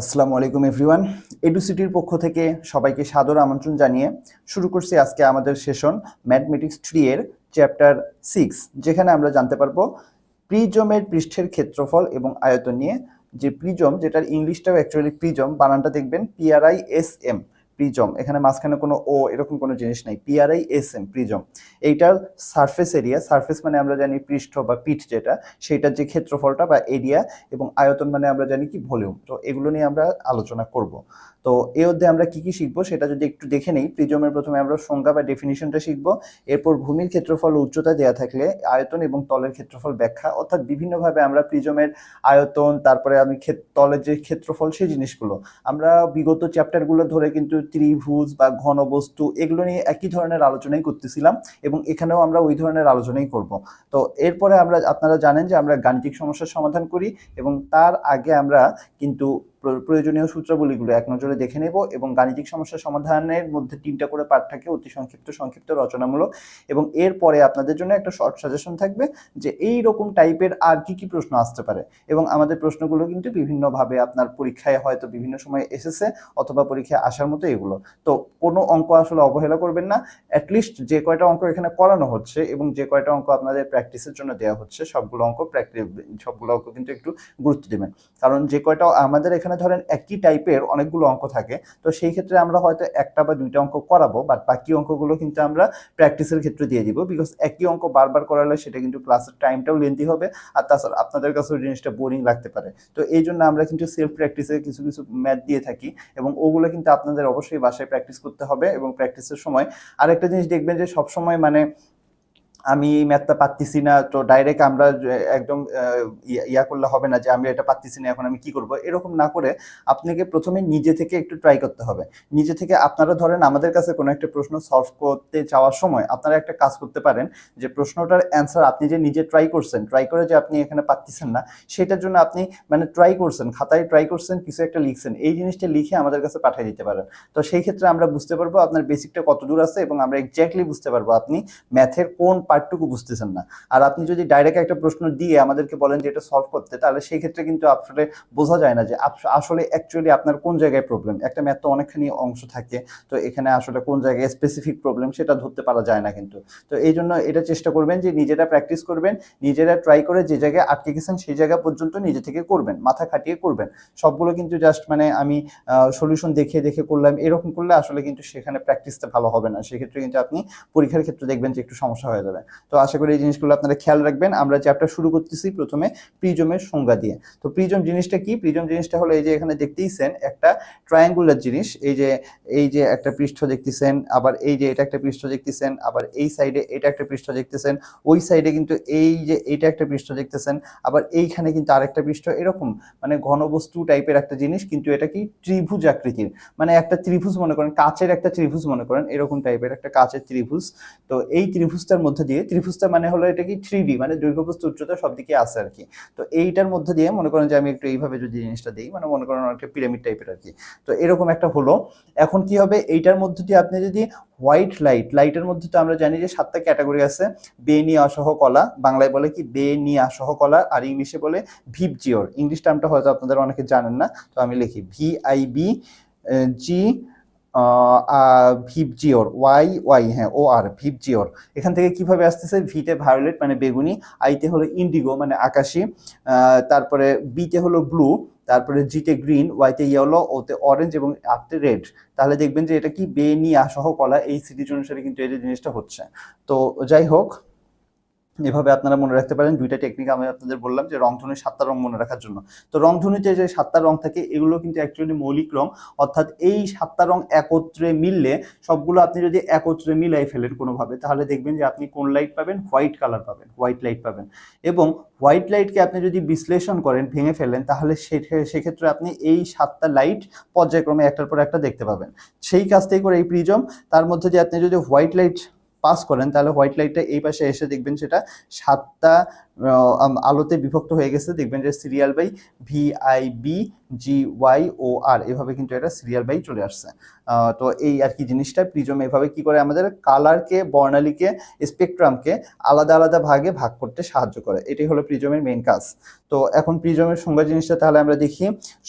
আসসালামু আলাইকুম এভরিওয়ান। এডুসিটির পক্ষ থেকে সবাইকে সাদর আমন্ত্রণ জানিয়ে শুরু করছি আজকে আমাদের সেশন ম্যাথমেটিক্স 3 এর চ্যাপ্টার 6, যেখানে আমরা জানতে পারবো প্রিজমের পৃষ্ঠের ক্ষেত্রফল এবং আয়তন নিয়ে। যে প্রিজম, যেটার ইংলিশটাও অ্যাকচুয়ালি প্রিজম, বানানটা দেখবেন PRISM, প্রিজম। এখানে মাঝখানে কোনো ও এরকম কোনো জিনিস নাই, PRISM প্রিজম। এইটার সারফেস এরিয়া, সারফেস মানে আমরা জানি পৃষ্ঠ বা পিঠ, যেটা সেইটার যে ক্ষেত্রফলটা বা এরিয়া, এবং আয়তন মানে আমরা জানি কি ভলিউম। তো এগুলো নিয়ে আমরা আলোচনা করব। তো এই অধ্যায়ে আমরা কি কি শিখবো সেটা যদি একটু দেখে নেই। প্রিজমের প্রথমে আমরা সংজ্ঞা বা ডেফিনিশনটা শিখবো। এরপর ভূমির ক্ষেত্রফল ও উচ্চতা দেওয়া থাকলে আয়তন এবং তলের ক্ষেত্রফল ব্যাখ্যা, অর্থাৎ বিভিন্নভাবে আমরা প্রিজমের আয়তন, তারপরে আমি তলের যে ক্ষেত্রফল, সেই জিনিসগুলো আমরা বিগত চ্যাপ্টারগুলো ধরে কিন্তু ত্রিভুজ বা ঘনবস্তু এগুলো নিয়ে একই ধরনের আলোচনাই করতেছিলাম, এবং এখানেও আমরা ওই ধরনের আলোচনাই করব। তো এরপরে আপনারা জানেন যে আমরা গাণিতিক সমস্যার সমাধান করি, এবং তার আগে আমরা কিন্তু প্রয়োজনীয় সূত্রাবলীগুলো এক নজরে দেখে নেব, এবং গাণিতিক সমস্যা সমাধানের মধ্যে 3টা করে পার্ট থাকে, অতি সংক্ষিপ্ত, সংক্ষিপ্ত, রচনামূলক। এবং এরপরে আপনাদের জন্য একটা শর্ট সাজেশন থাকবে যে এই রকম টাইপের আর কি কি প্রশ্ন আসতে পারে। এবং আমাদের প্রশ্নগুলো কিন্তু বিভিন্নভাবে আপনার পরীক্ষায় হয়তো বিভিন্ন সময় এসেছে, অথবা পরীক্ষায় আসার মতো এগুলো। তো কোনো অঙ্ক আসলে অবহেলা করবেন না। অ্যাটলিস্ট যে কয়টা অঙ্ক এখানে করানো হচ্ছে এবং যে কয়টা অঙ্ক আপনাদের প্র্যাকটিসের জন্য দেওয়া হচ্ছে, সবগুলো অঙ্ক কিন্তু একটু গুরুত্ব দেবেন। কারণ যে কয়টা আমাদের এখানে ধরেন একই টাইপের অনেকগুলো অঙ্ক থাকে, তো সেই ক্ষেত্রে আমরা হয়তো একটা বা দুইটা অঙ্ক করাবো, বাট বাকি অঙ্কগুলো কিন্তু আমরা প্র্যাকটিসের ক্ষেত্রে দিয়ে দিব। বিকজ একই অঙ্ক বারবার করালে সেটা কিন্তু ক্লাসের টাইমটাও লেন্থি হবে, আর তাছাড়া আপনাদের কাছেও জিনিসটা বোরিং লাগতে পারে। তো এই জন্য আমরা কিন্তু সেলফ প্র্যাকটিসে কিছু কিছু ম্যাথ দিয়ে থাকি, এবং ওগুলো কিন্তু আপনাদের অবশ্যই বাসায় প্র্যাকটিস করতে হবে। এবং প্র্যাকটিসের সময় আরেকটা জিনিস দেখবেন যে সবসময় মানে আমি এই ম্যাথটা পারতেছি না, তো ডাইরেক্ট আমরা একদম ইয়া করলে হবে না যে আমি এটা পারতেছি না, এখন আমি কি করব, এরকম না করে আপনাকে প্রথমে নিজে থেকে একটু ট্রাই করতে হবে। নিজে থেকে আপনারা ধরেন আমাদের কাছে কোনো একটা প্রশ্ন সলভ করতে চাওয়ার সময় আপনারা একটা কাজ করতে পারেন, যে প্রশ্নটার অ্যান্সার আপনি যে নিজে ট্রাই করছেন, ট্রাই করে যে আপনি এখানে পারতেছেন না, সেটার জন্য আপনি মানে ট্রাই করছেন, খাতায় ট্রাই করছেন, কিছু একটা লিখছেন, এই জিনিসটা লিখে আমাদের কাছে পাঠিয়ে দিতে পারেন। তো সেই ক্ষেত্রে আমরা বুঝতে পারবো আপনার বেসিকটা কত দূর আছে, এবং আমরা এক্স্যাক্টলি বুঝতে পারবো আপনি ম্যাথের কোন পার্টটুকু বুঝতেছেন না। আর আপনি যদি ডাইরেক্ট একটা প্রশ্ন দিয়ে আমাদেরকে বলেন যে এটা সলভ করতে, তাহলে সেই ক্ষেত্রে কিন্তু আসলে বোঝা যায় না যে আসলে অ্যাকচুয়ালি আপনার কোন জায়গায় প্রবলেম। একটা ম্যাথ তো অনেকখানি অংশ থাকে, তো এখানে আসলে কোন জায়গায় স্পেসিফিক প্রবলেম সেটা ধরতে পারা যায় না কিন্তু। তো এই জন্য এটা চেষ্টা করবেন যে নিজেরা প্র্যাকটিস করবেন, নিজেরা ট্রাই করে যে জায়গায় আটকে গেছেন সেই জায়গা পর্যন্ত নিজে থেকে করবেন, মাথা খাটিয়ে করবেন। সবগুলো কিন্তু জাস্ট মানে আমি সলিউশন দেখে দেখে করলাম, এরকম করলে আসলে কিন্তু সেখানে প্র্যাকটিসটা ভালো হবে না। সেক্ষেত্রে কিন্তু আপনি পরীক্ষার ক্ষেত্রে দেখবেন যে একটু সমস্যা হয়ে যাবে। তো আশা করি এই জিনিসগুলো আপনারা খেয়াল রাখবেন। আমরা চ্যাপ্টার শুরু করতেছি প্রথমে প্রিজমের সংজ্ঞা দিয়ে। তো প্রিজম জিনিসটা কি? প্রিজম জিনিসটা হলো এই যে এখানে দেখতেইছেন একটা ট্রায়াঙ্গুলার জিনিস, এই যে একটা পৃষ্ঠ দেখতেছেন, আবার এই যে এটা একটা পৃষ্ঠ দেখতেছেন, আবার এই সাইডে এটা একটা পৃষ্ঠ দেখতেছেন, ওই সাইডে কিন্তু এই যে এইটা একটা পৃষ্ঠ দেখতেছেন, আবার এইখানে কিন্তু আরেকটা পৃষ্ঠ, এরকম মানে ঘনবস্তু টাইপের একটা জিনিস। কিন্তু এটা কি ত্রিভুজ আকৃতির, মানে একটা ত্রিভুজ মনে করেন, কাচের একটা ত্রিভুজ মনে করেন, এরকম টাইপের একটা কাচের ত্রিভুজ। তো এই ত্রিভুজটার মধ্যে দিয়ে, ত্রিভুজটা মানে হলো এটা কি 3D, মানে দৈর্ঘ্য প্রস্থ উচ্চতা সব দিকে আছে আর কি। তো এইটার মধ্যে দিয়ে মনে করেন যে আমি একটু এইভাবে যদি জিনিসটা দিই, মানে মনে করেন একটা পিরামিড টাইপের আর কি। তো এরকম একটা হলো। এখন কি হবে, এইটার মধ্যে দিয়ে আপনি যদি হোয়াইট লাইটের মধ্যে তো আমরা জানি যে 7টা ক্যাটাগরি আছে। বেনিয়াসহ কলা, বাংলায় বলে কি বেনিয়াসহ কলা, আর ইংলিশে বলে ভিবজিওর। ইংলিশ টার্মটা হয়তো আপনাদের অনেকে জানেন না, তো আমি লিখি VIBG ভিবজিওর, ওয়াই, হ্যাঁ OR, ভিবজিওর। এখান থেকে কিভাবে আসতেছে, ভিতে ভায়োলেট মানে বেগুনি, আইতে হলো ইন্ডিগো মানে আকাশি, তারপরে বিতে হলো ব্লু, তারপরে জিতে গ্রিন, ওয়াইতে ইয়েলো, ওতে অরেঞ্জ, এবং আরতে রেড। তাহলে দেখবেন যে এটা কি বেনিয়াসহ কলা, এই সিরিজ অনুসারে কিন্তু এই জিনিসটা হচ্ছে। তো যাই হোক, এভাবে আপনারা মনে রাখতে পারেন। দুইটা টেকনিক আমি আপনাদের বললাম যে রংধনুর 7টা রং মনে রাখার জন্য। তো রংধনুতে যে 7টা রং থাকে এগুলো কিন্তু অ্যাকচুয়ালি মৌলিক রং, অর্থাৎ এই 7টা রং একত্রে মিললে, সবগুলো আপনি যদি একত্রে মিলাই ফেলেন কোনোভাবে, তাহলে দেখবেন যে আপনি কোন লাইট পাবেন, হোয়াইট কালার পাবেন, হোয়াইট লাইট পাবেন। এবং হোয়াইট লাইটকে আপনি যদি বিশ্লেষণ করেন, ভেঙে ফেলেন, তাহলে সেক্ষেত্রে আপনি এই 7টা লাইট পর্যায়ক্রমে একটার পর একটা দেখতে পাবেন। সেই কাজটাই করে এই প্রিজম। তার মধ্যে দিয়ে আপনি যদি হোয়াইট লাইট পাস করেন, তাহলে হোয়াইট লাইটটা এই পাশে এসে দেখবেন সেটা 7টা আলোতে বিভক্ত হয়ে গেছে। দেখবেন যে সিরিয়াল বাই VIB GYOR এভাবে কিন্তু এটা সিরিয়াল বাই চলে আসছে। তো এই আর কি জিনিসটা প্রিজম এভাবে কি করে আমাদের কালারকে, বর্ণালীকে, স্পেকট্রামকে আলাদা আলাদা ভাগে ভাগ করতে সাহায্য করে। এটাই হলো প্রিজমের মেইন কাজ। তো এখন প্রিজমের সংজ্ঞা জিনিসটা তাহলে আমরা দেখি,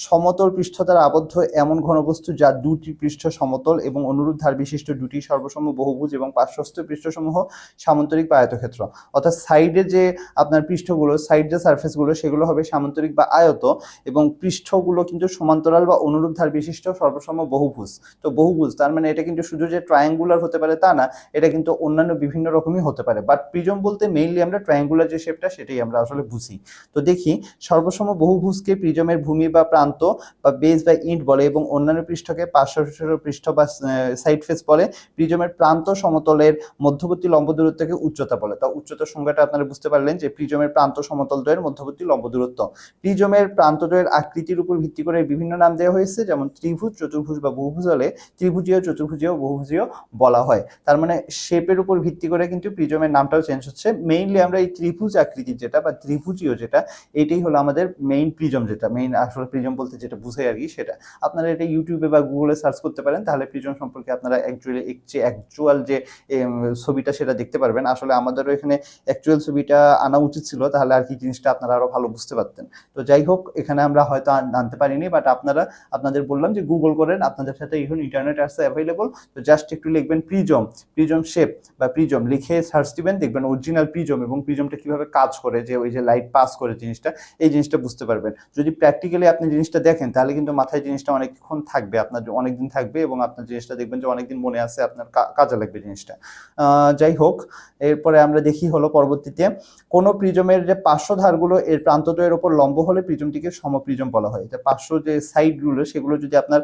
সমতল পৃষ্ঠ দ্বারা আবদ্ধ এমন ঘনবস্তু যা দুটি পৃষ্ঠ সমতল এবং অনুরূপ ধার বিশিষ্ট দুটি সর্বসম বহুভুজ এবং পার্শ্বস্থ পৃষ্ঠসমূহ সামান্তরিক বা আয়তক্ষেত্র। অর্থাৎ সাইডে যে আপনার পৃষ্ঠগুলো, সাইড যে সারফেসগুলো সেগুলো হবে সামান্তরিক বা আয়ত, এবং পৃষ্ঠগুলো কিন্তু সমান্তরাল বা অনুরূপ ধার বিশিষ্ট সর্বসম বহুভুজ। তো বহুভুজ তার মানে এটা কিন্তু শুধু যে ট্রায়াঙ্গুলার হতে পারে তা না, এটা কিন্তু অন্যান্য বিভিন্ন রকমই হতে পারে, বাট প্রিজম বলতে মেইনলি আমরা ট্রায়াঙ্গুলার যে শেপটা সেটাই আমরা আসলে বুঝি। তো দেখি, সর্বসম বহুভুজকে প্রিজমের ভূমি বা প্রান্ত বা বেস বা ইন্ট বলে এবং অন্যান্য পৃষ্ঠকে পার্শ্ব পৃষ্ঠ বা সাইড ফেস বলে। প্রিজমের প্রান্ত সমতলের মধ্যবর্তী লম্ব দূরত্বকে উচ্চতা বলে। তো উচ্চতার সংজ্ঞাটা আপনারা বুঝতে পারলেন যে প্রিজমের প্রান্ত সমতল দ্বয়ের মধ্যবর্তী লম্ব দূরত্ব। প্রিজমের প্রান্তদ্বয়ের আকৃতির উপর ভিত্তি করে বিভিন্ন নাম দেওয়া হয়েছে, যেমন ত্রিভুজ, চতুর্ভুজ বা বহুভুজ হলে ত্রিভুজীয়, চতুর্ভুজীয়, বহুভুজীয় বলা হয়। তার মানে শেপের উপর ভিত্তি করে কিন্তু প্রিজমের নামটাও চেঞ্জ হচ্ছে। মেইনলি আমরা এই ত্রিভুজ আকৃতির যেটা বা ত্রিভুজীয় যেটা, এটাই হলো আমাদের মেইন প্রিজম, যেটা মেইন আসলে প্রিজম বলতে যেটা বুঝাই আর কি সেটা। আপনারা এটা ইউটিউবে বা গুগলে সার্চ করতে পারেন, তাহলে প্রিজম সম্পর্কে আপনারা অ্যাকচুয়াল যে ছবিটা সেটা দেখতে পারবেন। আসলে আমাদেরও এখানে অ্যাকচুয়াল ছবিটা আনা উচিত ছিল, তাহলে আর কি জিনিসটা আপনারা আরো ভালো বুঝতে পারতেন। তো যাই হোক, এখানে আমরা হয়তো আনতে পারিনি, বাট আপনাদের বললাম যে গুগল করেন, আপনাদের সাথে এখন ইন্টারনেট আছে অ্যাভেলেবল। তো জাস্ট একটু লিখবেন প্রিজম, প্রিজম শেপ বা প্রিজম লিখে সার্চ দিবেন, দেখবেন অরিজিনাল প্রিজম এবং প্রিজমটা কিভাবে কাজ করে, যে ওই যে লাইট পাস করে জিনিসটা, এই জিনিসটা বুঝতে পারবেন। যদি প্র্যাকটিক্যালি আপনি জিনিসটা দেখেন তাহলে কিন্তু মাথায় জিনিসটা অনেকক্ষণ থাকবে, আপনার অনেকদিন থাকবে এবং আপনার জিনিসটা দেখবেন যে অনেকদিন মনে আছে, আপনার কাজে লাগবে জিনিসটা। যাই হোক, এরপরে আমরা দেখি হলো পরবর্তীতে, কোন প্রিজমের যে পার্শ্ব ধারগুলো এর প্রান্তদ্বয়ের উপর লম্ব হলে প্রিজমটিকে সমপ্রিজম বলা হয়। যে পার্শ্ব যে সাইডগুলো সেগুলো যদি আপনার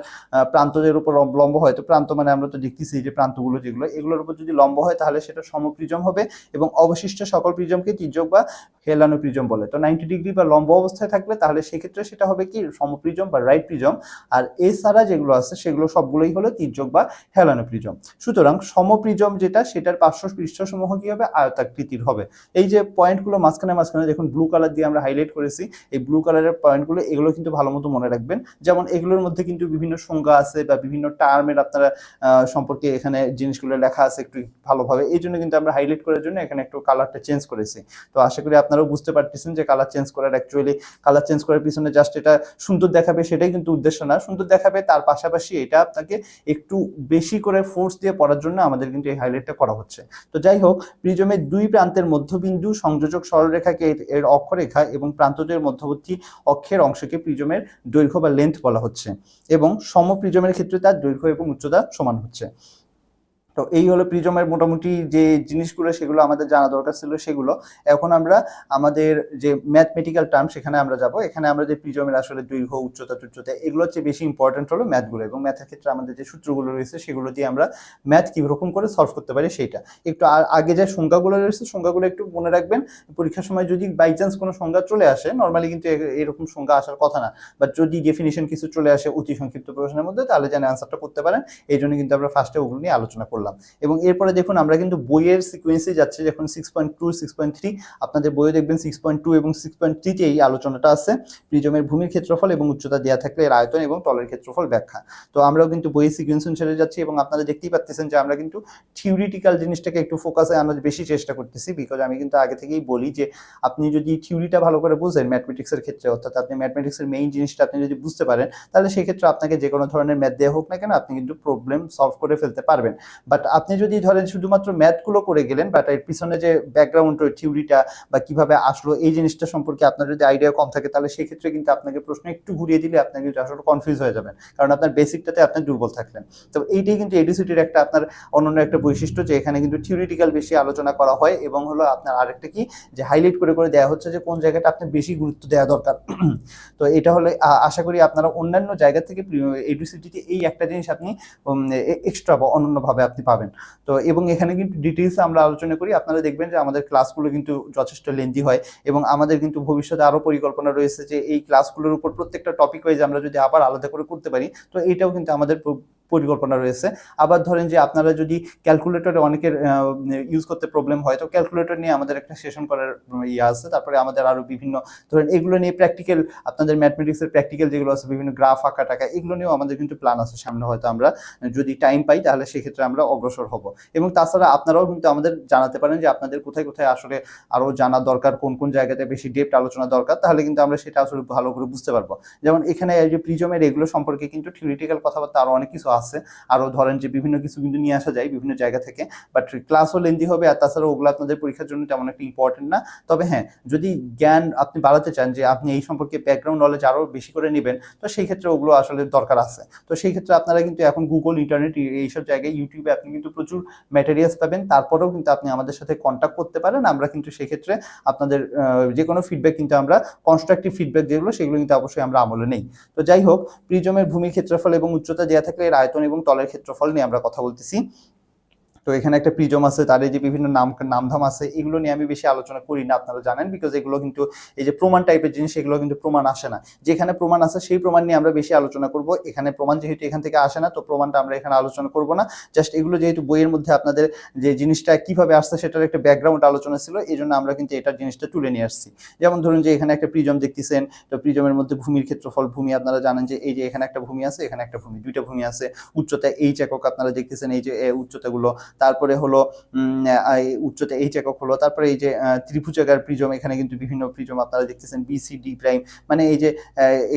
প্রান্তদ্বয়ের উপর লম্ব হয়, তো প্রান্ত মানে আমরা তো দেখতেছি যে প্রান্তগুলো যেগুলো, এগুলোর উপর যদি লম্ব হয় তাহলে সেটা সমপ্রিজম হবে, এবং অবশিষ্ট সকল প্রিজমকে তির্যক বা হেলানো প্রিজম বলে। তো 90 ডিগ্রি বা লম্ব অবস্থায় থাকলে তাহলে সেক্ষেত্রে সেটা হবে কি সমপ্রিজম বা রাইট প্রিজম, আর এছাড়া যেগুলো আছে সেগুলো সবগুলোই হলো তির্যক বা হেলানো প্রিজম। সুতরাং সমপ্রিজম যেটা, সেটার পার্শ্ব পৃষ্ঠসমূহ কি হবে, আয়তাকৃতির হবে। এই যে পয়েন্টগুলো মাঝখানে মাঝখানে দেখুন ব্লু কালার দিয়ে আমরা হাইলাইট করেছি, এই ব্লু কালারের পয়েন্টগুলো, এগুলো কিন্তু ভালো মতো মনে রাখবেন। যেমন এগুলোর মধ্যে কিন্তু বিভিন্ন সংজ্ঞা আছে বা বিভিন্ন টার্মের আপনারা সম্পর্কে এখানে জিনিসগুলো লেখা আছে একটু ভালোভাবে, এই জন্য কিন্তু আমরা হাইলাইট করার জন্য এখানে একটু কালারটা চেঞ্জ করেছি। তো আশা করি আপনারাও বুঝতে পারতেছেন যে কালার চেঞ্জ করার কালার চেঞ্জ করার পিছনে জাস্ট এটা সুন্দর দেখাবে সেটাই কিন্তু উদ্দেশ্য না, সুন্দর দেখাবে তার পাশাপাশি এটা আপনাকে একটু বেশি করে ফোর্স দিয়ে পড়ার জন্য আমাদের কিন্তু এই হাইলাইটটা করা হচ্ছে। তো যাই হোক, প্রিজমের দুই প্রান্তের মধ্যবিন্দু সংযোজক সরলরেখাকে এর অক্ষরেখা এবং প্রান্তদ্বয়ের মধ্যবর্তী অক্ষের অংশকে প্রিজমের দৈর্ঘ্য বা লেন্থ বলা হচ্ছে, এবং সমপ্রিজমের ক্ষেত্রে তার দৈর্ঘ্য এবং উচ্চতা সমান হচ্ছে। তো এই হলো প্রিজমের মোটামুটি যে জিনিসগুলো সেগুলো আমাদের জানা দরকার ছিল সেগুলো। এখন আমরা আমাদের যে ম্যাথমেটিক্যাল টার্ম সেখানে আমরা যাব। এখানে আমরা যে প্রিজমের আসলে দৈর্ঘ্য, উচ্চতা, টুচ্চতা এগুলো হচ্ছে বেশি ইম্পর্টেন্ট হলো ম্যাথগুলো, এবং ম্যাথের ক্ষেত্রে আমাদের যে সূত্রগুলো রয়েছে সেগুলো দিয়ে আমরা ম্যাথ কীরকম করে সলভ করতে পারি সেইটা একটু। আর আগে যে সংজ্ঞাগুলো রয়েছে সংজ্ঞাগুলো একটু মনে রাখবেন, পরীক্ষার সময় যদি বাই চান্স কোনো সংজ্ঞা চলে আসে, নর্মালি কিন্তু এরকম সংজ্ঞা আসার কথা না, বাট যদি ডেফিনিশন কিছু চলে আসে অতি সংক্ষিপ্ত প্রশ্নের মধ্যে, তাহলে যেন অ্যান্সারটা করতে পারেন। এই জন্য কিন্তু আমরা ফার্স্টে ওগুলো নিয়ে আলোচনা করলাম। এবং এরপরে দেখুন আমরা কিন্তু বইয়ের সিকোয়েন্সে যাচ্ছি, যখন 6.2 6.3 আপনাদের বইয়ে দেখবেন 6.2 এবং 6.3 এই আলোচনাটা আছে, প্রিজমের ভূমির ক্ষেত্রফল এবং উচ্চতা দেওয়া থাকলে এর আয়তন এবং তলের ক্ষেত্রফল ব্যাখ্যা। তো আমরাও কিন্তু বইয়ের সিকোয়েন্স অনুসারে যাচ্ছি, এবং আপনারা দেখতেই পাচ্ছেন যে আমরা কিন্তু থিওরিটিক্যাল জিনিসটাকে একটু ফোকাসে আনার বেশি চেষ্টা করতেছি, বিকজ আমি কিন্তু আগে থেকেই বলি যে আপনি যদি থিওরিটা ভালো করে বুঝেন ম্যাথমেটিক্সের ক্ষেত্রে, অর্থাৎ আপনি ম্যাথমেটিক্সের মেইন জিনিসটা আপনি যদি বুঝতে পারেন, তাহলে সেক্ষেত্রে আপনাকে যে কোনো ধরনের ম্যাথ দেওয়া হোক না কেন আপনি কিন্তু প্রবলেম সলভ করে ফেলতে পারবেন। বাট আপনি যদি ধরেন শুধুমাত্র ম্যাথগুলো করে গেলেন, বাট এর পিছনে যে ব্যাকগ্রাউন্ড থিওরিটা বা কিভাবে আসলো এই জিনিসটা সম্পর্কে আপনার যদি আইডিয়া কম থাকে, তাহলে সেক্ষেত্রে কিন্তু আপনাকে প্রশ্ন একটু ঘুরিয়ে দিলে আপনি কিন্তু আসলে কনফিউজ হয়ে যাবেন, কারণ আপনার বেসিকটাতে আপনি দুর্বল থাকলেন। তো এইটাই কিন্তু এডুসিটির একটা আপনার অনন্য একটা বৈশিষ্ট্য, যে এখানে কিন্তু থিওরিটিক্যাল বেশি আলোচনা করা হয়, এবং হলো আপনার আরেকটা কি যে হাইলাইট করে করে দেওয়া হচ্ছে যে কোন জায়গাটা আপনি বেশি গুরুত্ব দেওয়া দরকার। তো এটা হলো আশা করি আপনারা অন্যান্য জায়গা থেকে এডুসিটিতে এই একটা জিনিস আপনি এক্সট্রা বা অনন্যভাবে আপনি পাবেন। তো এবং এখানে কিন্তু ডিটেইলস আমরা আলোচনা করি, আপনারা দেখবেন যে আমাদের ক্লাসগুলো কিন্তু যথেষ্ট লেন্দি হয়, এবং আমাদের কিন্তু ভবিষ্যতে আরও পরিকল্পনা রয়েছে যে এই ক্লাসগুলোর উপর প্রত্যেকটা টপিক ওয়াইজ আমরা যদি আবার আলাদা করে করতে পারি, তো এইটাও কিন্তু আমাদের পরিকল্পনা রয়েছে। আবার ধরেন যে আপনারা যদি ক্যালকুলেটরে অনেকের ইউজ করতে প্রবলেম হয়, তো ক্যালকুলেটর নিয়ে আমাদের একটা সেশন করার ইয়ে আছে। তারপরে আমাদের আরও বিভিন্ন ধরেন এগুলো নিয়ে প্র্যাকটিক্যাল, আপনাদের ম্যাথমেটিক্সের প্র্যাকটিক্যাল যেগুলো আছে, বিভিন্ন গ্রাফ আঁকা টাকা, এগুলো নিয়েও আমাদের কিন্তু প্ল্যান আছে সামনে। হয়তো আমরা যদি টাইম পাই তাহলে সেক্ষেত্রে আমরা অগ্রসর হব। এবং তাছাড়া আপনারাও কিন্তু আমাদের জানাতে পারেন যে আপনাদের কোথায় কোথায় আসলে আরও জানা দরকার, কোন কোন জায়গাতে বেশি ডেপথ আলোচনা দরকার, তাহলে কিন্তু আমরা সেটা আসলে ভালো করে বুঝতে পারবো। যেমন এখানে এই যে প্রিজমের এগুলো সম্পর্কে কিন্তু থিওরিটিক্যাল কথাবার্তা আরও অনেক কিছু আছে, আরও ধরেন যে বিভিন্ন কিছু কিন্তু নিয়ে আসা যায় বিভিন্ন জায়গা থেকে, বাট ক্লাসও লেন্দি হবে। আর তাছাড়া ওগুলো আপনাদের পরীক্ষার জন্য তেমন একটা ইম্পর্টেন্ট না। তবে হ্যাঁ, যদি জ্ঞান আপনি বাড়াতে চান, যে আপনি এই সম্পর্কে ব্যাকগ্রাউন্ড নলেজ আরও বেশি করে নেবেন, তো সেই ক্ষেত্রে ওগুলো আসলে দরকার আছে। তো সেই ক্ষেত্রে আপনারা কিন্তু এখন গুগল, ইন্টারনেট, এইসব জায়গায়, ইউটিউবে আপনি কিন্তু প্রচুর ম্যাটেরিয়ালস পাবেন। তারপরেও কিন্তু আপনি আমাদের সাথে কন্ট্যাক্ট করতে পারেন। আমরা কিন্তু সেক্ষেত্রে আপনাদের যে কোনো ফিডব্যাক কিন্তু আমরা, কনস্ট্রাকটিভ ফিডব্যাক যেগুলো, সেগুলো কিন্তু অবশ্যই আমরা আমলে নেই। তো যাই হোক, প্রিজমের ভূমির ক্ষেত্রফল এবং উচ্চতা দেওয়া থাকলে এর আয়তন এবং তলের ক্ষেত্রফল নিয়ে আমরা কথা বলতেছি। তো এখানে একটা প্রিজম আছে, তার এই যে বিভিন্ন নামধাম আছে, এগুলো নিয়ে আমি বেশি আলোচনা করি না, আপনারা জানেন, বিকজ এগুলো কিন্তু এই যে প্রমাণ টাইপের জিনিস, এগুলো কিন্তু প্রমাণ আসে না। যেখানে প্রমাণ আছে সেই প্রমাণ নিয়ে আমরা বেশি আলোচনা করব। এখানে প্রমাণ যেহেতু এখান থেকে আসে না, তো প্রমাণটা আমরা এখানে আলোচনা করব না। জাস্ট এগুলো যেহেতু বইয়ের মধ্যে আপনাদের যে জিনিসটা কিভাবে আসছে সেটার একটা ব্যাকগ্রাউন্ড আলোচনা ছিল, এই জন্য আমরা কিন্তু এটার জিনিসটা তুলে নিয়ে আসছি। যেমন ধরুন যে এখানে একটা প্রিজম দেখতেছেন, তো প্রিজমের মধ্যে ভূমির ক্ষেত্রফল, ভূমি আপনারা জানেন যে এই যে এখানে একটা ভূমি আছে, এখানে একটা ভূমি, দুইটা ভূমি আছে। উচ্চতা এইচ একক আপনারা দেখতেছেন, এই যে উচ্চতাগুলো। তারপরে হলো উচ্চতা এইচ একক হলো। তারপরে এই যে ত্রিভুজাকার প্রিজম, এখানে কিন্তু বিভিন্ন প্রিজম আপনারা দেখতেছেন, বি সি ডি প্রাইম, মানে এই যে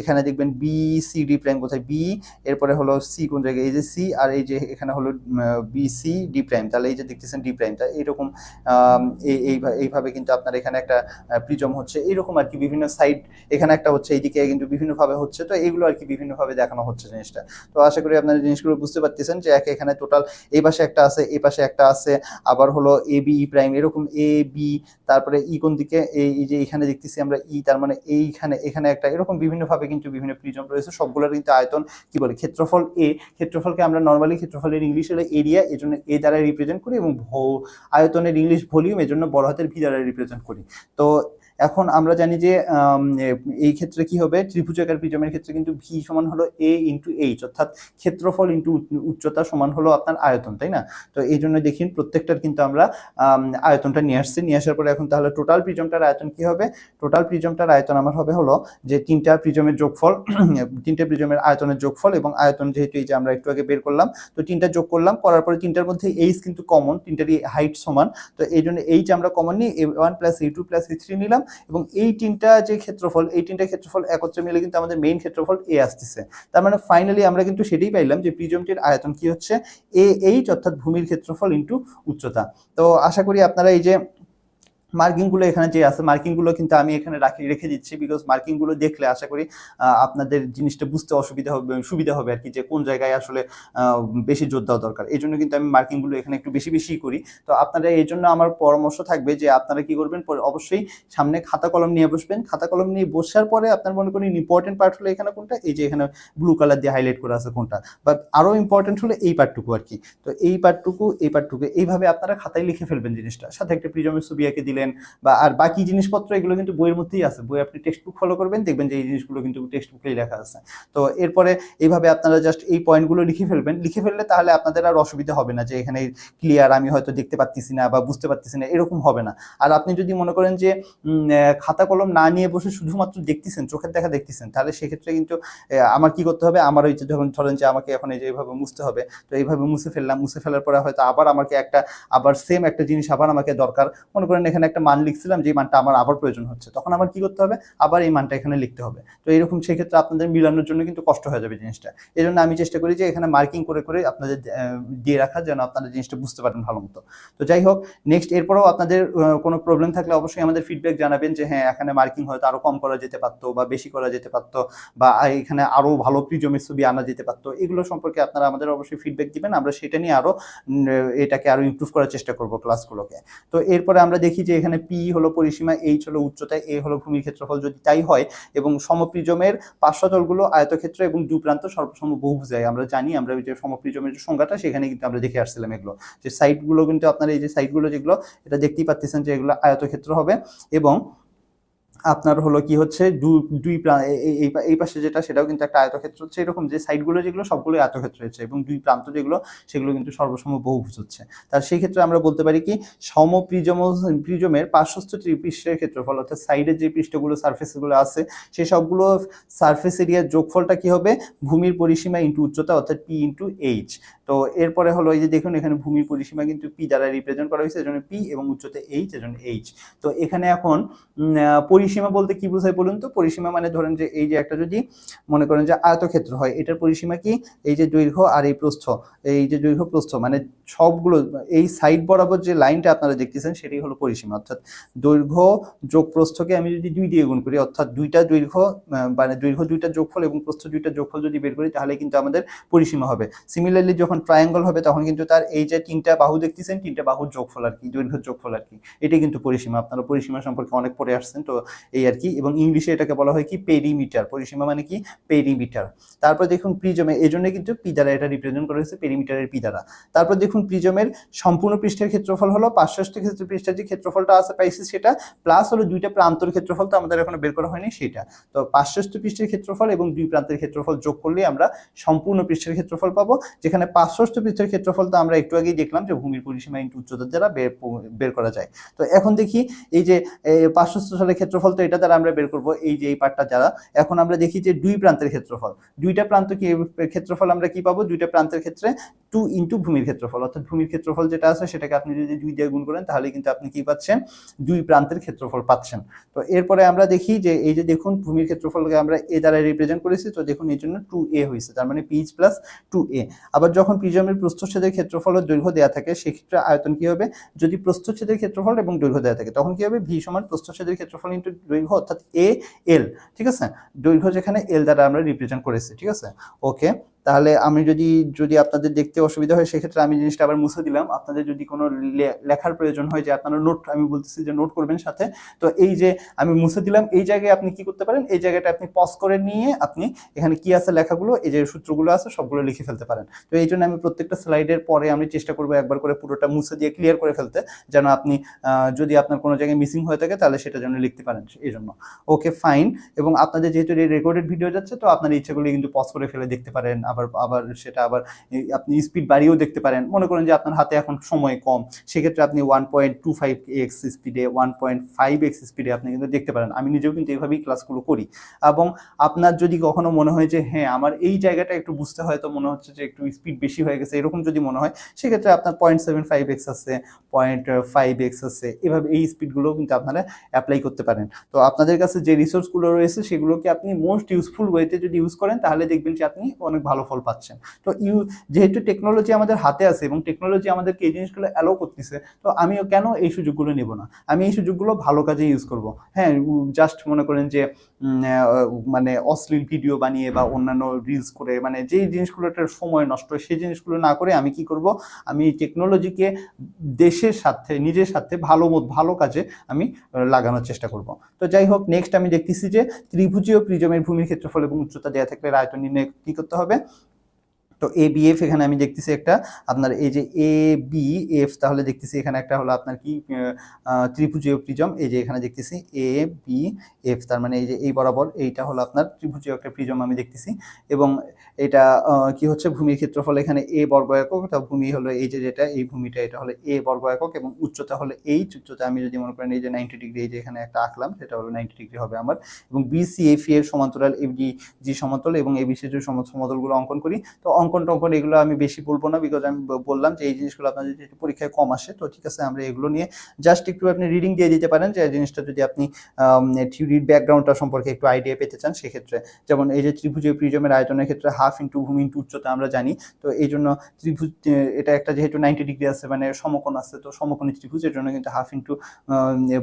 এখানে দেখবেন বি সি ডি প্রাইম কোথায়, বি, এরপরে হলো সি কোন জায়গায়, এই যে সি, আর এই যে এখানে হলো বি সি ডি প্রাইম, তাহলে এই যে দেখতেছেন ডি প্রাইম। তা এইরকম এইভাবে কিন্তু আপনার এখানে একটা প্রিজম হচ্ছে, এইরকম আর কি। বিভিন্ন সাইড এখানে একটা হচ্ছে, এইদিকে কিন্তু বিভিন্নভাবে হচ্ছে। তো এইগুলো আর কি বিভিন্নভাবে দেখানো হচ্ছে জিনিসটা। তো আশা করি আপনারা জিনিসগুলো বুঝতে পারতেছেন যে এখানে টোটাল এই পাশে একটা আছে, এই পাশে একটা আছে, আবার হলো এ বি ই প্রাইম, এরকম এ বি, তারপরে ই কোন দিকে, এই যে এখানে দেখতেছি আমরা ই, তার মানে এইখানে এখানে একটা, এরকম বিভিন্নভাবে কিন্তু বিভিন্ন প্রিজম রয়েছে। সবগুলোর কিন্তু আয়তন কি বলে, ক্ষেত্রফল এ। ক্ষেত্রফলকে আমরা নর্মালি ক্ষেত্রফলের ইংলিশ হলো এরিয়া, এই জন্য এ দ্বারা রিপ্রেজেন্ট করি, এবং আয়তনের ইংলিশ ভলিউম, এই জন্য বড় হাতের ভি দ্বারা রিপ্রেজেন্ট করি। তো এখন আমরা জানি যে এই ক্ষেত্রে কি হবে, ত্রিভুজাকার প্রিজমের ক্ষেত্রে কিন্তু ভি সমান হলো এ ইন্টু এইচ, অর্থাৎ ক্ষেত্রফল ইন্টু উচ্চতা সমান হলো আপনার আয়তন, তাই না? তো এই জন্য দেখুন প্রত্যেকটার কিন্তু আমরা আয়তনটা নিয়ে আসছি। নিয়ে আসার পরে এখন তাহলে টোটাল প্রিজমটার আয়তন কি হবে? টোটাল প্রিজমটার আয়তন আমার হবে হলো যে তিনটা প্রিজমের যোগফল, তিনটা প্রিজমের আয়তনের যোগফল, এবং আয়তন যেহেতু এই যে আমরা একটু আগে বের করলাম, তো তিনটা যোগ করলাম, করার পরে তিনটার মধ্যে এইচ কিন্তু কমন, তিনটারই হাইট সমান। তো এই জন্য এইচ আমরা কমন নিই, A1 plus A2 plus A3 নিলাম, এবং এই তিনটা যে ক্ষেত্রফল, এই তিনটা ক্ষেত্রফল একত্রে মিলে কিন্তু আমাদের মেইন ক্ষেত্রফল এ আসতেছে। তার মানে ফাইনালি আমরা কিন্তু সেটাই পাইলাম যে প্রিজমটির আয়তন কি হচ্ছে, এ এইচ, অর্থাৎ ভূমির ক্ষেত্রফল ইন্টু উচ্চতা। তো আশা করি আপনারা এই যে মার্কিংগুলো এখানে যে আছে, মার্কিংগুলো কিন্তু আমি এখানে রেখে দিচ্ছি, বিকজ মার্কিংগুলো দেখলে আশা করি আপনাদের জিনিসটা বুঝতে সুবিধা হবে আর কি, যে কোন জায়গায় আসলে বেশি জোর দেওয়া দরকার। এই জন্য কিন্তু আমি মার্কিংগুলো এখানে একটু বেশি করি। তো আপনারা এই জন্য আমার পরামর্শ থাকবে যে আপনারা কি করবেন, অবশ্যই সামনে খাতা কলম নিয়ে বসবেন। খাতা কলম নিয়ে বসার পরে আপনার মনে করেন ইম্পর্টেন্ট পার্ট হলো এখানে কোনটা, এই যে এখানে ব্লু কালার দিয়ে হাইলাইট করা আছে কোনটা, বা আরও ইম্পর্টেন্ট হলো এই পার্টটুকু আর কি। তো এই পার্টটুকু এইভাবে আপনারা খাতায় লিখে ফেলবেন জিনিসটা, সাথে একটা প্রিজমের ছবি এঁকে দিলেন, বা আর বাকি জিনিসপত্র এগুলো কিন্তু বইয়ের মধ্যেই আছে। বই আপনি টেক্সট বুক ফলো করবেন, দেখবেন যে এই জিনিসগুলো কিন্তু টেক্সট বুকেই লেখা আছে। তো এরপরে এইভাবে আপনারা জাস্ট এই পয়েন্টগুলো লিখে ফেলবেন। লিখে ফেললে তাহলে আপনাদের আর অসুবিধা হবে না যে এখানে ক্লিয়ার আমি হয়তো দেখতে পাচ্ছি না বা বুঝতে পারতেছি না, এরকম হবে না। আর আপনি যদি মনে করেন যে খাতা কলম না নিয়ে বসে শুধুমাত্র দেখতেছেন, চোখের দেখা দেখতেছেন, তাহলে সেক্ষেত্রে কিন্তু আমার কি করতে হবে, আমার ওই যে যখন ধরেন যে আমাকে এখন এই যে এইভাবে মুছতে হবে, তো এইভাবে মুছে ফেললাম, মুছে ফেলার পরে হয়তো আবার আমাকে আবার সেম একটা জিনিস আবার আমাকে দরকার, মনে করেন এখানে একটা মান লিখছিলাম, যে মানটা আমার আবার প্রয়োজন হচ্ছে, তখন আমার কি করতে হবে, আবার এই মানটা এখানে লিখতে হবে। তো এরকম সেক্ষেত্রে আপনাদের মিলানোর জন্য কিন্তু কষ্ট হয়ে যাবে জিনিসটা। এই জন্য আমি চেষ্টা করি যে এখানে মার্কিং করে আপনাদের দিয়ে রাখা, যেন আপনারা জিনিসটা বুঝতে পারেন ভালো মতো। তো যাই হোক, নেক্সট এরপরেও আপনাদের কোনো প্রবলেম থাকলে অবশ্যই আমাদের ফিডব্যাক জানাবেন, যে হ্যাঁ এখানে মার্কিং হয়তো আরো কম করা যেতে পারতো, বা বেশি করা যেতে পারতো, বা এখানে আরো ভালো প্রিজমের ছবি আনা যেতে পারতো। এগুলো সম্পর্কে আপনারা আমাদের অবশ্যই ফিডব্যাক দিবেন, আমরা সেটা নিয়ে এটাকে আরো ইমপ্রুভ করার চেষ্টা করব ক্লাসগুলোকে। তো এরপরে আমরা দেখি যে এখানে পি হলো পরিসীমা, এইচ হলো উচ্চতা, এ হলো ভূমির ক্ষেত্রফল। যদি তাই হয়, এবং সমপ্রিজমের পার্শ্বতলগুলো আয়তক্ষেত্র এবং দুপ্রান্ত সর্বসম বহুভুজ হয়, আমরা জানি, আমরা ওই যে সমপ্রিজমের যে সংজ্ঞাটা সেখানে কিন্তু আমরা দেখে আসছিলাম এগুলো, যে সাইডগুলো কিন্তু আপনারা এই যে সাইডগুলো যেগুলো, এটা দেখতেই পাচ্ছেন যে এগুলো আয়তক্ষেত্র হবে, এবং আপনার হলো কি হচ্ছে এই পাশে যেটা সেটাও কিন্তু একটা আয়তক্ষেত্র হচ্ছে, এরকম যে সাইডগুলো যেগুলো সবগুলো আয়তক্ষেত্র হচ্ছে এবং দুই প্রান্ত যেগুলো সেগুলো কিন্তু সর্বসম বহুভুজ হচ্ছে। তার সেই ক্ষেত্রে আমরা বলতে পারি কি প্রিজমের পার্শ্বস্থ ত্রিপৃষ্ঠের ক্ষেত্রফল অর্থাৎ সাইডের যে পৃষ্ঠগুলো সারফেসগুলো আছে সেই সবগুলো সারফেস এরিয়ার যোগফলটা কি হবে, ভূমির পরিসীমা ইন্টু উচ্চতা অর্থাৎ পি ইন্টু এইচ। তো এরপরে হলো এই যে দেখুন এখানে ভূমির পরিসীমা কিন্তু পি দ্বারা রিপ্রেজেন্ট করা হয়েছে, এজন্য পি, এবং উচ্চতা এইচ, এজন্য এইচ। তো এখানে এখন পরিসীমা বলতে কি বোঝায় বলুন তো? পরিসীমা মানে ধরেন যে এই যে একটা যদি মনে করেন যে আয়তক্ষেত্র হয়, এটার পরিসীমা কি, এই যে দৈর্ঘ্য আর এই প্রস্থ, এই যে দৈর্ঘ্য প্রস্থ মানে সবগুলো এই সাইড বরাবর যে লাইনটা আপনারা দেখতেছেন সেটাই হলো পরিসীমা। অর্থাৎ দৈর্ঘ্য যোগ প্রস্থকে আমি যদি 2 দিয়ে গুণ করি, অর্থাৎ দুইটা দৈর্ঘ্য মানে দৈর্ঘ্য দুইটা যোগফল এবং প্রস্থ দুইটা যোগফল যদি বের করি তাহলে কিন্তু আমাদের পরিসীমা হবে। সিমিলারলি যখন ট্রায়াঙ্গল হবে তখন কিন্তু তার এই যে 3টা বাহু দেখতেছেন, 3টা বাহুর যোগফল আর কি, দৈর্ঘ্য যোগফল আর কি, এটাই কিন্তু পরিসীমা। আপনারা পরিসীমা সম্পর্কে অনেক পড়ে আসছেন, তো এই আর কি। এবং ইংলিশে এটাকে বলা হয় কি, পেরিমিটার। পরিসীমা মানে কি, পেরিমিটার। তারপর দেখুন প্রিজমে, এই জন্য কিন্তু পি দ্বারা এটা রিপ্রেজেন্ট করা হয়েছে, পেরিমিটারের পি দ্বারা। তারপর দেখুন প্রিজমের সম্পূর্ণ পৃষ্ঠের ক্ষেত্রফল হলো পার্শ্বস্থ পৃষ্ঠের যে ক্ষেত্রফলটা আছে পাইছি সেটা, প্লাস হলো দুইটা প্রান্তর ক্ষেত্রফল, তো আমাদের এখনো বের করা হয়নি সেটা। তো পার্শ্বস্থ পৃষ্ঠের ক্ষেত্রফল এবং দুই প্রান্তের ক্ষেত্রফল যোগ করলে আমরা সম্পূর্ণ পৃষ্ঠের ক্ষেত্রফল পাবো, যেখানে পার্শ্বস্থ পৃষ্ঠের ক্ষেত্রফল তো আমরা একটু আগেই দেখলাম যে ভূমির পরিসীমা ইন্টু উচ্চতা দ্বারা বের করা যায়। তো এখন দেখি এই যে পার্শ্বস্থ তলের ক্ষেত্রফল, তো এটা দ্বারা আমরা বের করব এই যে এই পার্টটা দ্বারা। এখন আমরা দেখি যে দুই প্রান্তের ক্ষেত্রফল, দুইটা প্রান্ত কি ক্ষেত্রফল আমরা কি পাবো, দুইটা প্রান্তের ক্ষেত্রে 2 ইন্টু ভূমির ক্ষেত্রফল, অর্থাৎ ভূমির ক্ষেত্রফল যেটা আছে সেটাকে আপনি যদি 2 দিয়ে গুণ করেন তাহলে কিন্তু আপনি কি পাচ্ছেন, দুই প্রান্তের ক্ষেত্রফল পাচ্ছেন। তো এরপরে আমরা দেখি যে এই যে দেখুন ভূমির ক্ষেত্রফলকে আমরা এ দ্বারা রিপ্রেজেন্ট করেছি, তো দেখুন এই জন্য 2a হয়েছে, তার মানে পিচ প্লাস 2a। আবার যখন প্রিজমের প্রস্থচ্ছেদের ক্ষেত্রফল ও দৈর্ঘ্য দেওয়া থাকে সেক্ষেত্রে আয়তন কি হবে, যদি প্রস্থচ্ছেদের ক্ষেত্রফল এবং দৈর্ঘ্য দেওয়া থাকে তখন কি হবে, ভি সমান প্রস্থচ্ছেদের ক্ষেত্রফল ইন্টু দৈর্ঘ্য অর্থাৎ এ এল, ঠিক আছে। দৈর্ঘ্য যেখানে এল দ্বারা আমরা রিপ্রেজেন্ট করেছি, ঠিক আছে, ওকে। তাহলে আমি যদি আপনাদের দেখতে অসুবিধা হয় সেক্ষেত্রে আমি জিনিসটা আবার মুছে দিলাম। আপনাদের যদি কোনো লেখার প্রয়োজন হয় যে আপনারা নোট, আমি বলতেছি যে নোট করবেন সাথে, তো এই যে আমি মুছে দিলাম এই জায়গায় আপনি কি করতে পারেন, এই জায়গাটা আপনি পজ করে নিয়ে আপনি এখানে কি আছে লেখাগুলো, এই যে সূত্রগুলো আছে সবগুলো লিখে ফেলতে পারেন। তো এই জন্য আমি প্রত্যেকটা স্লাইডের পরে আমি চেষ্টা করবো একবার করে পুরোটা মুছে দিয়ে ক্লিয়ার করে ফেলতে, যেন আপনি যদি আপনার কোনো জায়গায় মিসিং হয়ে থাকে তাহলে সেটা যেন লিখতে পারেন, এই জন্য। Okay fine. এবং আপনাদের যেহেতু রেকর্ডেড ভিডিও যাচ্ছে তো আপনার ইচ্ছেগুলি কিন্তু পজ করে ফেলে দেখতে পারেন, আবার সেটা আবার আপনি স্পিড বাড়িয়েও দেখতে পারেন। মনে করেন যে আপনার হাতে এখন সময় কম, সেক্ষেত্রে আপনি 1.25x স্পিডে 1.5x স্পিডে আপনি কিন্তু দেখতে পারেন। আমি নিজেও কিন্তু এইভাবেই ক্লাসগুলো করি। এবং আপনার যদি কখনো মনে হয় যে হ্যাঁ আমার এই জায়গাটা একটু বুঝতে হয়, তো মনে হচ্ছে যে একটু স্পিড বেশি হয়ে গেছে, এরকম যদি মনে হয় সেক্ষেত্রে আপনার 0.75x আছে, 0.5x আছে, এভাবে এই স্পিডগুলোও কিন্তু আপনারা অ্যাপ্লাই করতে পারেন। তো আপনাদের কাছে যে রিসোর্সগুলো রয়েছে সেগুলোকে আপনি মোস্ট ইউজফুল ওয়েতে যদি ইউজ করেন তাহলে দেখবেন যে আপনি অনেক ভালো ফল পাচ্ছেন। তো যেহেতু টেকনোলজি আমাদের হাতে আছে এবং টেকনোলজি আমাদেরকে এই জিনিসগুলো অ্যালাউ করতেছে, তো আমিও কেন এই সুযোগগুলো নেব না, আমি এই সুযোগগুলো ভালো কাজে ইউজ করব। হ্যাঁ, জাস্ট মনে করেন যে মানে অশ্লীল ভিডিও বানিয়ে বা অন্যান্য রিলস করে, মানে যে জিনিসগুলোটার সময় নষ্ট হয় সেই জিনিসগুলো না করে আমি কি করব, আমি টেকনোলজিকে দেশের সাথে নিজের সাথে ভালো কাজে আমি লাগানোর চেষ্টা করব। তো যাই হোক, নেক্সট আমি দেখতেছি যে ত্রিভুজীয় প্রিজমের ভূমির ক্ষেত্রফল এবং উচ্চতা দেওয়া থাকলে আয়তন নির্ণয় কি করতে হবে। তো এ বি এফ এখানে আমি দেখতেছি একটা আপনার এই যে এ বি এফ, তাহলে দেখতেছি এখানে একটা হলো আপনার কি ত্রিভুজীয় প্রিজম, এই যে এখানে দেখতেছি এ বি এফ, তার মানে এই যে এই বরাবর এইটা হলো আপনার ত্রিভুজীয় একটা প্রিজম আমি দেখতেছি। এবং এটা কি হচ্ছে, ভূমির ক্ষেত্রফল এখানে এ বর্গ একক, তা ভূমি হলো এই যে যেটা এই ভূমিটা এটা হলো এ বর্গ একক, এবং উচ্চতা হলো এইচ। উচ্চতা আমি যদি মনে করেন এই যে 90 ডিগ্রি, এই যে এখানে একটা আঁকলাম সেটা হলো 90 ডিগ্রি হবে আমার। এবং বিসি এফ এর সমান্তরাল এফডি জি সমতল এবং এবিসি যে সমতলগুলো অঙ্কন করি। তো অঙ্কন টঙ্কন এগুলো আমি বেশি বলবো না, বিকজ আমি বললাম যে এই জিনিসগুলো আপনাদের যেহেতু পরীক্ষায় কম আসে, তো ঠিক আছে আমরা এগুলো নিয়ে জাস্ট একটু আপনি রিডিং দিয়ে দিতে পারেন, যে জিনিসটা যদি আপনি থিওরির ব্যাকগ্রাউন্ডটা সম্পর্কে একটু আইডিয়া পেতে চান সেক্ষেত্রে। যেমন এই যে ত্রিভুজীয় প্রিজমের আয়তনের ক্ষেত্রে হাফ ইন্টু ভূমি ইন্টু উচ্চতা আমরা জানি, তো এই জন্য ত্রিভুজ এটা একটা যেহেতু 90 ডিগ্রি আছে মানে সমকোণ আছে, তো সমকোণী ত্রিভুজের জন্য কিন্তু হাফ ইন্টু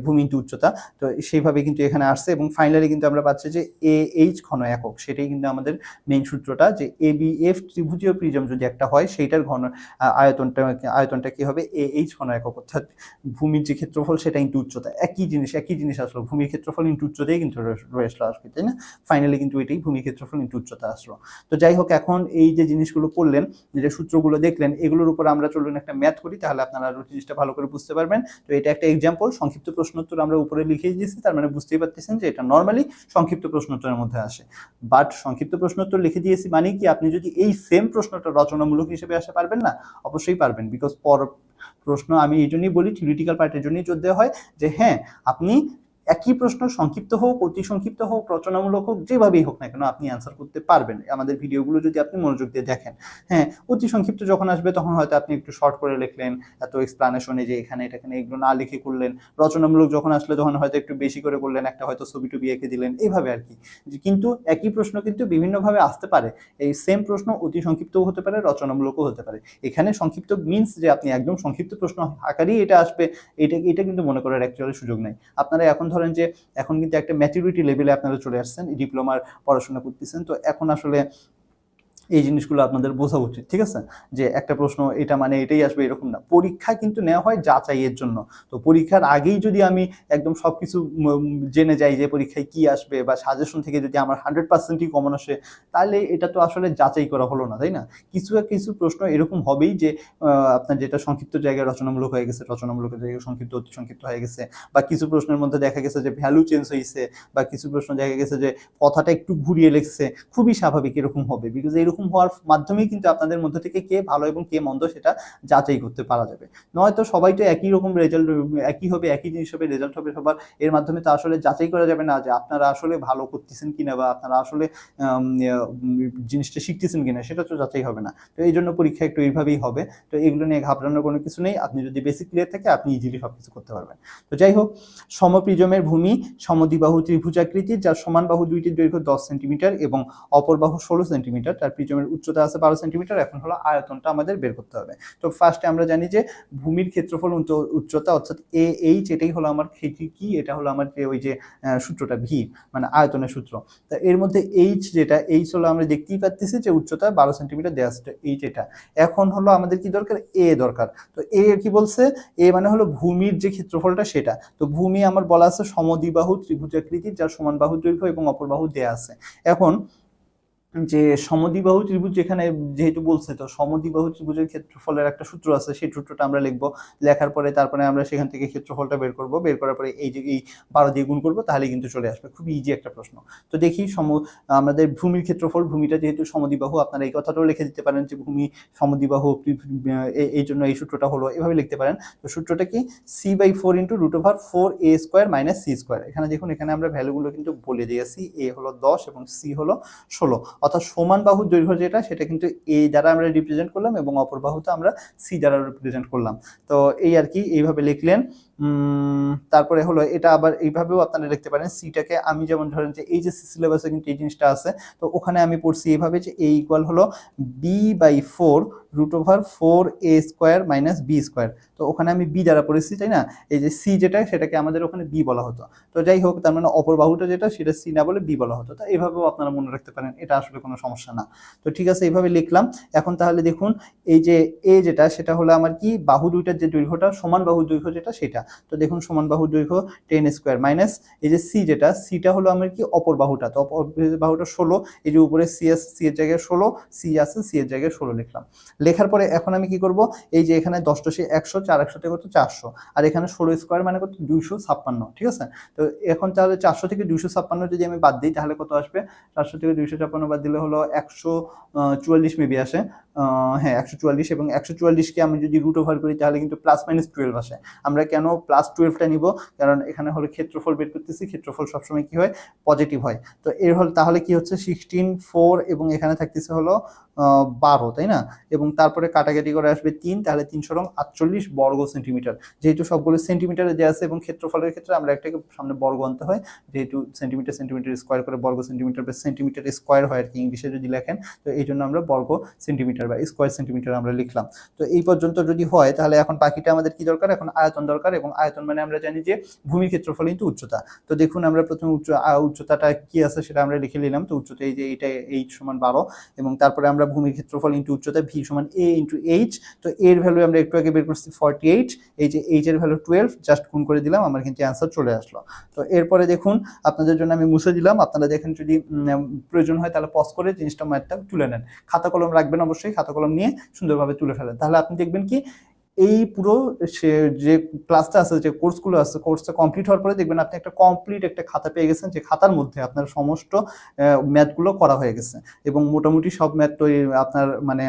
ভূমি ইন্টু উচ্চতা, তো সেইভাবে কিন্তু এখানে আসছে। এবং ফাইনালি কিন্তু আমরা পাচ্ছি যে এ এইচ ঘন একক, সেটাই কিন্তু আমাদের মেইন সূত্রটা, যে এ বি এফ ত্রিভুজ ত্রিভুজীয় প্রিজম যদি একটা হয় সেইটার আয়তনটা কি হবে AH ঘন একক, অর্থাৎ ভূমির যে ক্ষেত্রফল সেটা ইনটু উচ্চতা, একই জিনিস আসলো, ভূমির ক্ষেত্রফল ইনটু উচ্চতাই কিন্তু রয়েছে আসবে, তাই না? ফাইনালি কিন্তু এটাই ভূমির ক্ষেত্রফল ইনটু উচ্চতা আসলো। তো যাই হোক, এখন এই যে জিনিসগুলো পড়লেন, যে সূত্রগুলো দেখলেন, এগুলোর উপর আমরা চলুন একটা ম্যাথ করি, তাহলে আপনারা আরো জিনিসটা ভালো করে বুঝতে পারবেন। তো এটা একটা এক্সাম্পল, সংক্ষিপ্ত প্রশ্নোত্তর আমরা উপরে লিখে দিয়েছি, তার মানে বুঝতেই পারতেছেন যে এটা নর্মালি সংক্ষিপ্ত প্রশ্নোত্তরের মধ্যে আসে। বাট সংক্ষিপ্ত প্রশ্নোত্তর লিখে দিয়েছি মানে কি, আপনি যদি এই সেম প্রশ্নটা রচনামূলক হিসেবে আসতে পারবেন না? অবশ্যই পারবেন, বিকজ প্রশ্ন আমি এই জন্যই বলি, থিওরিটিক্যাল পার্টের জন্যই যোদ্ধা হয়, যে হ্যাঁ আপনি একই প্রশ্ন সংক্ষিপ্ত হোক, অতি সংক্ষিপ্ত হোক, রচনামূলক হোক, যেভাবেই হোক না কেন আপনি অ্যান্সার করতে পারবেন আমাদের ভিডিওগুলো যদি আপনি মনোযোগ দিয়ে দেখেন। হ্যাঁ, অতি সংক্ষিপ্ত যখন আসবে তখন হয়তো আপনি একটু শর্ট করে লিখলেন, এত এক্সপ্লানেশনে যে এখানে এগুলো না লিখে করলেন। রচনামূলক যখন আসলে তখন হয়তো একটু বেশি করে করলেন, একটা হয়তো ছবি টবি এঁকে দিলেন, এইভাবে আর কি। কিন্তু একই প্রশ্ন কিন্তু বিভিন্নভাবে আসতে পারে। এই সেম প্রশ্ন অতি সংক্ষিপ্তও হতে পারে, রচনামূলকও হতে পারে। এখানে সংক্ষিপ্ত মিনস যে আপনি একদম সংক্ষিপ্ত প্রশ্ন আকারেই এটা আসবে, এটা কিন্তু মনে করার অ্যাকচুয়ালি সুযোগ নাই। আপনারা এখন ধরেন যে এখন কিন্তু একটা ম্যাচুরিটি লেভেলে আপনারা চলে আসছেন, ডিপ্লোমার পড়াশোনা করতেছেন, তো এখন আসলে এই জিনিসগুলো আপনাদের বোঝা উচিত, ঠিক আছে? যে একটা প্রশ্ন এটা মানে এটাই আসবে এরকম না, পরীক্ষা কিন্তু নেওয়া হয় যাচাইয়ের জন্য। তো পরীক্ষার আগেই যদি আমি একদম সবকিছু জেনে যাই যে পরীক্ষায় কি আসবে, বা সাজেশন থেকে যদি আমার 100%ই কমন আসে, তাহলে এটা তো আসলে যাচাই করা হলো না, তাই না? কিছু প্রশ্ন এরকম হবেই যে আপনার যেটা সংক্ষিপ্ত জায়গায় রচনামূলক হয়ে গেছে, রচনামূলকের জায়গায় সংক্ষিপ্ত অতি সংক্ষিপ্ত হয়ে গেছে, বা কিছু প্রশ্নের মধ্যে দেখা গেছে যে ভ্যালু চেঞ্জ হয়েছে, বা কিছু প্রশ্ন দেখা গেছে যে কথাটা একটু ঘুরিয়ে লিখছে। খুবই স্বাভাবিক এরকম হবে, বিকজ এরকম হওয়ার মাধ্যমেই কিন্তু আপনাদের মধ্যে থেকে কে ভালো এবং কে মন্দ সেটা যাচাই করতে পারা যাবে। নয়তো সবাই তো একই রকম রেজাল্ট, একই হবে, একই জিনিস হবে, রেজাল্ট হবে সবার, এর মাধ্যমে তো আসলে যাচাই করা যাবে না যে আপনারা আসলে ভালো করতেছেন কিনা, বা আপনারা আসলে জিনিসটা শিখতেছেন কিনা, সেটা তো যাচাই হবে না। তো এই জন্য পরীক্ষা একটু এইভাবেই হবে। তো এগুলো নিয়ে ঘাবড়ানোর কোনো কিছু নেই, আপনি যদি বেসিক ক্লিয়ার থাকে আপনি ইজিলি সবকিছু করতে পারবেন। তো যাই হোক, সমপ্রিজমের ভূমি সমদ্বিবাহু ত্রিভুজাকৃতির, যার সমান বাহু দুইটির দৈর্ঘ্য 10 সেন্টিমিটার এবং অপর বাহু 16 সেন্টিমিটার, তার প্রিজমের উচ্চতা আছে 12 সেন্টিমিটার। এখন হলো আয়তনটা আমাদের বের করতে হবে। তো ফার্স্টে আমরা জানি যে ভূমির ক্ষেত্রফল উচ্চতা, অর্থাৎ AH, এটাই হলো আমার কি, এটা হলো আমার যে ওই যে সূত্রটা ভি, মানে আয়তনের সূত্র। তা এর মধ্যে H যেটা, H হলো আমরা দেখতেই পাচ্ছি যে উচ্চতা 12 সেন্টিমিটার দেওয়া আছে, H এটা। এখন হলো আমাদের কি দরকার, A দরকার। তো A কি বলছে, A মানে হলো ভূমির যে ক্ষেত্রফলটা সেটা। তো ভূমি আমার বলা আছে সমদ্বিবাহু ত্রিভুজাকৃতির, যার সমান বাহু দৈর্ঘ্য এবং অপর বাহু দেয়া আছে। এখন যে সমদ্বিবাহু ত্রিভুজ যেখানে যেহেতু বলছে, তো সমদ্বিবাহু ত্রিভুজের ক্ষেত্রফলের একটা সূত্র আছে, সেই সূত্রটা আমরা লিখবো। লেখার পরে তারপরে আমরা সেখান থেকে ক্ষেত্রফলটা বের করব, বের করার পরে এই যে এই 12 দিয়ে গুণ করবো, তাহলে কিন্তু চলে আসবে। খুবই ইজি একটা প্রশ্ন। তো দেখি আমাদের ভূমির ক্ষেত্রফল, ভূমিটা যেহেতু সমদ্বিবাহু, আপনারা এই কথাটাও লিখে দিতে পারেন যে ভূমি সমদ্বিবাহু, এই জন্য এই সূত্রটা হলো, এভাবে লিখতে পারেন। তো সূত্রটা কি, c/4 × √4a² - c²। এখানে দেখুন, এখানে আমরা ভ্যালুগুলো কিন্তু বলে দিয়েছি, a হলো 10 এবং c হলো 16, অর্থাৎ সমান বাহুর দৈর্ঘ্য যেটা সেটা কিন্তু A দ্বারা আমরা রিপ্রেজেন্ট করলাম এবং অপর বাহুতে আমরা C দ্বারা রিপ্রেজেন্ট করলাম। তো এই আর কি, এইভাবে লিখলেন। তারপরে হলো এটা আবার এইভাবেও আপনারা লিখতে পারেন, সিটাকে আমি যেমন ধরেন যে এই যে সিলেবাসে কিন্তু এই জিনিসটা আছে, তো ওখানে আমি পড়ছি এইভাবে যে A = হলো b/4 √4a² - b²। তো ওখানে আমি b দ্বারা পড়েছি, তাই না? এই যে c যেটা সেটাকে আমাদের ওখানে b বলা হতো। তো যাই হোক, তার মানে অপর বাহুটা যেটা সেটা c না বলে b বলা হতো। তো এইভাবেও আপনারা মনে রাখতে পারেন, এটা আসলে কোনো সমস্যা না। তো ঠিক আছে, এইভাবে লিখলাম। এখন তাহলে দেখুন, এই যে a যেটা সেটা হলো আমার কি, বাহু দুইটার যে দৈর্ঘ্যটা, সমান বাহু দৈর্ঘ্য যেটা সেটা। তো দেখুন, সমান বাহু দৈর্ঘ্য 10² মাইনাস এই যে c যেটা, cটা হলো আমার কি অপর বাহুটা। তো অপর বাহুটা 16, এই যে উপরে c আছে, c এর জায়গায় 16, c আছে, c এর জায়গায় 16 লিখলাম। লেখার পরে এখন আমি কি করব, এই যে এখানে 10 × 100, 4 100 থেকে কত 400, আর এখানে 16² মানে কত 256, ঠিক আছে? তো এখন তাহলে 400 থেকে 256 যদি আমি বাদ দিই তাহলে কত আসবে, 400 থেকে 256 বাদ দিলে হলো 144 মেবি আসে। হ্যাঁ 144, এবং 144কে আমি যদি √ওভার করি তাহলে কিন্তু +-12 আসে। আমরা কেন +12টা নিব, কারণ এখানে হলো ক্ষেত্রফল বের করতেছি, ক্ষেত্রফল সবসময় কি হয়, পজিটিভ হয়। তো এর হল তাহলে কি হচ্ছে 16, 4 এবং এখানে থাকতেছে হলো 12, তাই না? এবং তারপরে কাটাকাটি করে আসবে 3, তাহলে 3 × 48 বর্গ সেন্টিমিটার। যেহেতু সবগুলো সেন্টিমিটারে দেওয়া আছে এবং ক্ষেত্রফলের ক্ষেত্রে আমরা একটাকে সামনে বর্গ আনতে হয়, যেহেতু সেন্টিমিটার স্কোয়ার করে বর্গ সেন্টিমিটার বা সেন্টিমিটার স্কোয়ার হয় আর কি ইংলিশে যদি লেখেন, তো এই জন্য আমরা বর্গ সেন্টিমিটার সেন্টিমিটার বা স্কোয়ার সেন্টিমিটার আমরা লিখলাম। তো এই পর্যন্ত যদি হয় তাহলে এখন বাকিটা আমাদের কি দরকার, এখন আয়তন দরকার, এবং আয়তন মানে আমরা জানি যে ভূমির ক্ষেত্রফল ইনটু উচ্চতা। তো দেখুন আমরা প্রথমে উচ্চতাটা কি আছে সেটা আমরা লিখে নিলাম। তো উচ্চতা এই যে এইটা এইচ সমান 12, এবং তারপরে আমরা ভূমির ক্ষেত্রফল ইনটু উচ্চতা ভি সমান এ ইনটু এইচ। তো এর ভ্যালু আমরা একটু আগে বের করছি 48, এই যে এইচ এর ভ্যালু 12, জাস্ট গুণ করে দিলাম, আমার কিন্তু অ্যান্সার চলে আসলো। তো এরপরে দেখুন আপনাদের জন্য আমি মুছে দিলাম, আপনারা দেখেন যদি প্রয়োজন হয় তাহলে পজ করে জিনিসটা ম্যাথটা তুলে নেন। খাতা কলম রাখবেন অবশ্যই, খাতা কলম নিয়ে সুন্দরভাবে তুলে ফেলেন, তাহলে আপনি দেখবেন কি এই পুরো যে ক্লাসটা আছে, যে কোর্সগুলো আছে, কোর্সটা কমপ্লিট হওয়ার পরে দেখবেন আপনি একটা কমপ্লিট একটা খাতা পেয়ে গেছেন, যে খাতার মধ্যে আপনার সমস্ত ম্যাথগুলো করা হয়ে গেছে, এবং মোটামুটি সব ম্যাথ তো আপনার মানে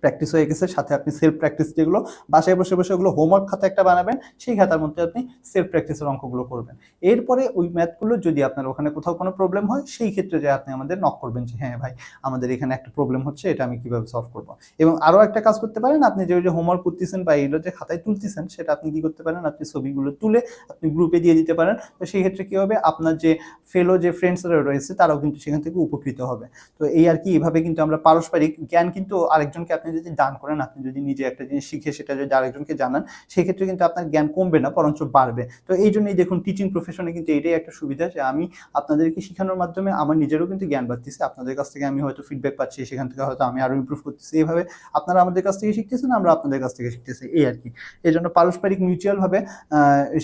প্র্যাকটিস হয়ে গেছে। সাথে আপনি সেলফ প্র্যাকটিস যেগুলো বাসায় বসে বসে ওগুলো হোমওয়ার্ক খাতা একটা বানাবেন, সেই খাতার মধ্যে আপনি সেলফ প্র্যাকটিসের অঙ্কগুলো করবেন। এরপরে ওই ম্যাথগুলো যদি আপনার ওখানে কোথাও কোনো প্রবলেম হয়, সেই ক্ষেত্রে যে আপনি আমাদের নক করবেন যে হ্যাঁ ভাই আমাদের এখানে একটা প্রবলেম হচ্ছে, এটা আমি কিভাবে সলভ করবো। এবং আরও একটা কাজ করতে পারেন, আপনি যে হোমওয়ার্ক করতেছেন বা এগুলো যে খাতায় তুলতেছেন, সেটা আপনি কি করতে পারেন, আপনি ছবিগুলো তুলে আপনি গ্রুপে দিয়ে দিতে পারেন। তো সেই ক্ষেত্রে কী হবে, আপনার যে ফেলো যে ফ্রেন্ডসরা রয়েছে তারাও কিন্তু সেখান থেকে উপকৃত হবে। তো এই আর কি, এভাবে কিন্তু আমরা পারস্পরিক জ্ঞান কিন্তু আরেকজনকে আপনি যদি দান করেন, আপনি যদি নিজে একটা জিনিস শিখে সেটা যদি আরেকজনকে জানান, সেক্ষেত্রে কিন্তু আপনার জ্ঞান কমবে না, বরঞ্চ বাড়বে। তো এই জন্যই দেখুন টিচিং প্রফেশনে কিন্তু এটাই একটা সুবিধা, যে আমি আপনাদেরকে শেখানোর মাধ্যমে আমার নিজেরও কিন্তু জ্ঞান বাড়তেছে, আপনাদের কাছ থেকে আমি হয়তো ফিডব্যাক পাচ্ছি, সেখান থেকে হয়তো আমি আরও ইমপ্রুভ করতেছি। এইভাবে আপনারা আমাদের কাছ থেকে শিখতেছেন, আমরা আপনাদের কাছ থেকে শিখতেছি, এই আর কি। এই জন্য পারস্পরিক মিউচুয়ালভাবে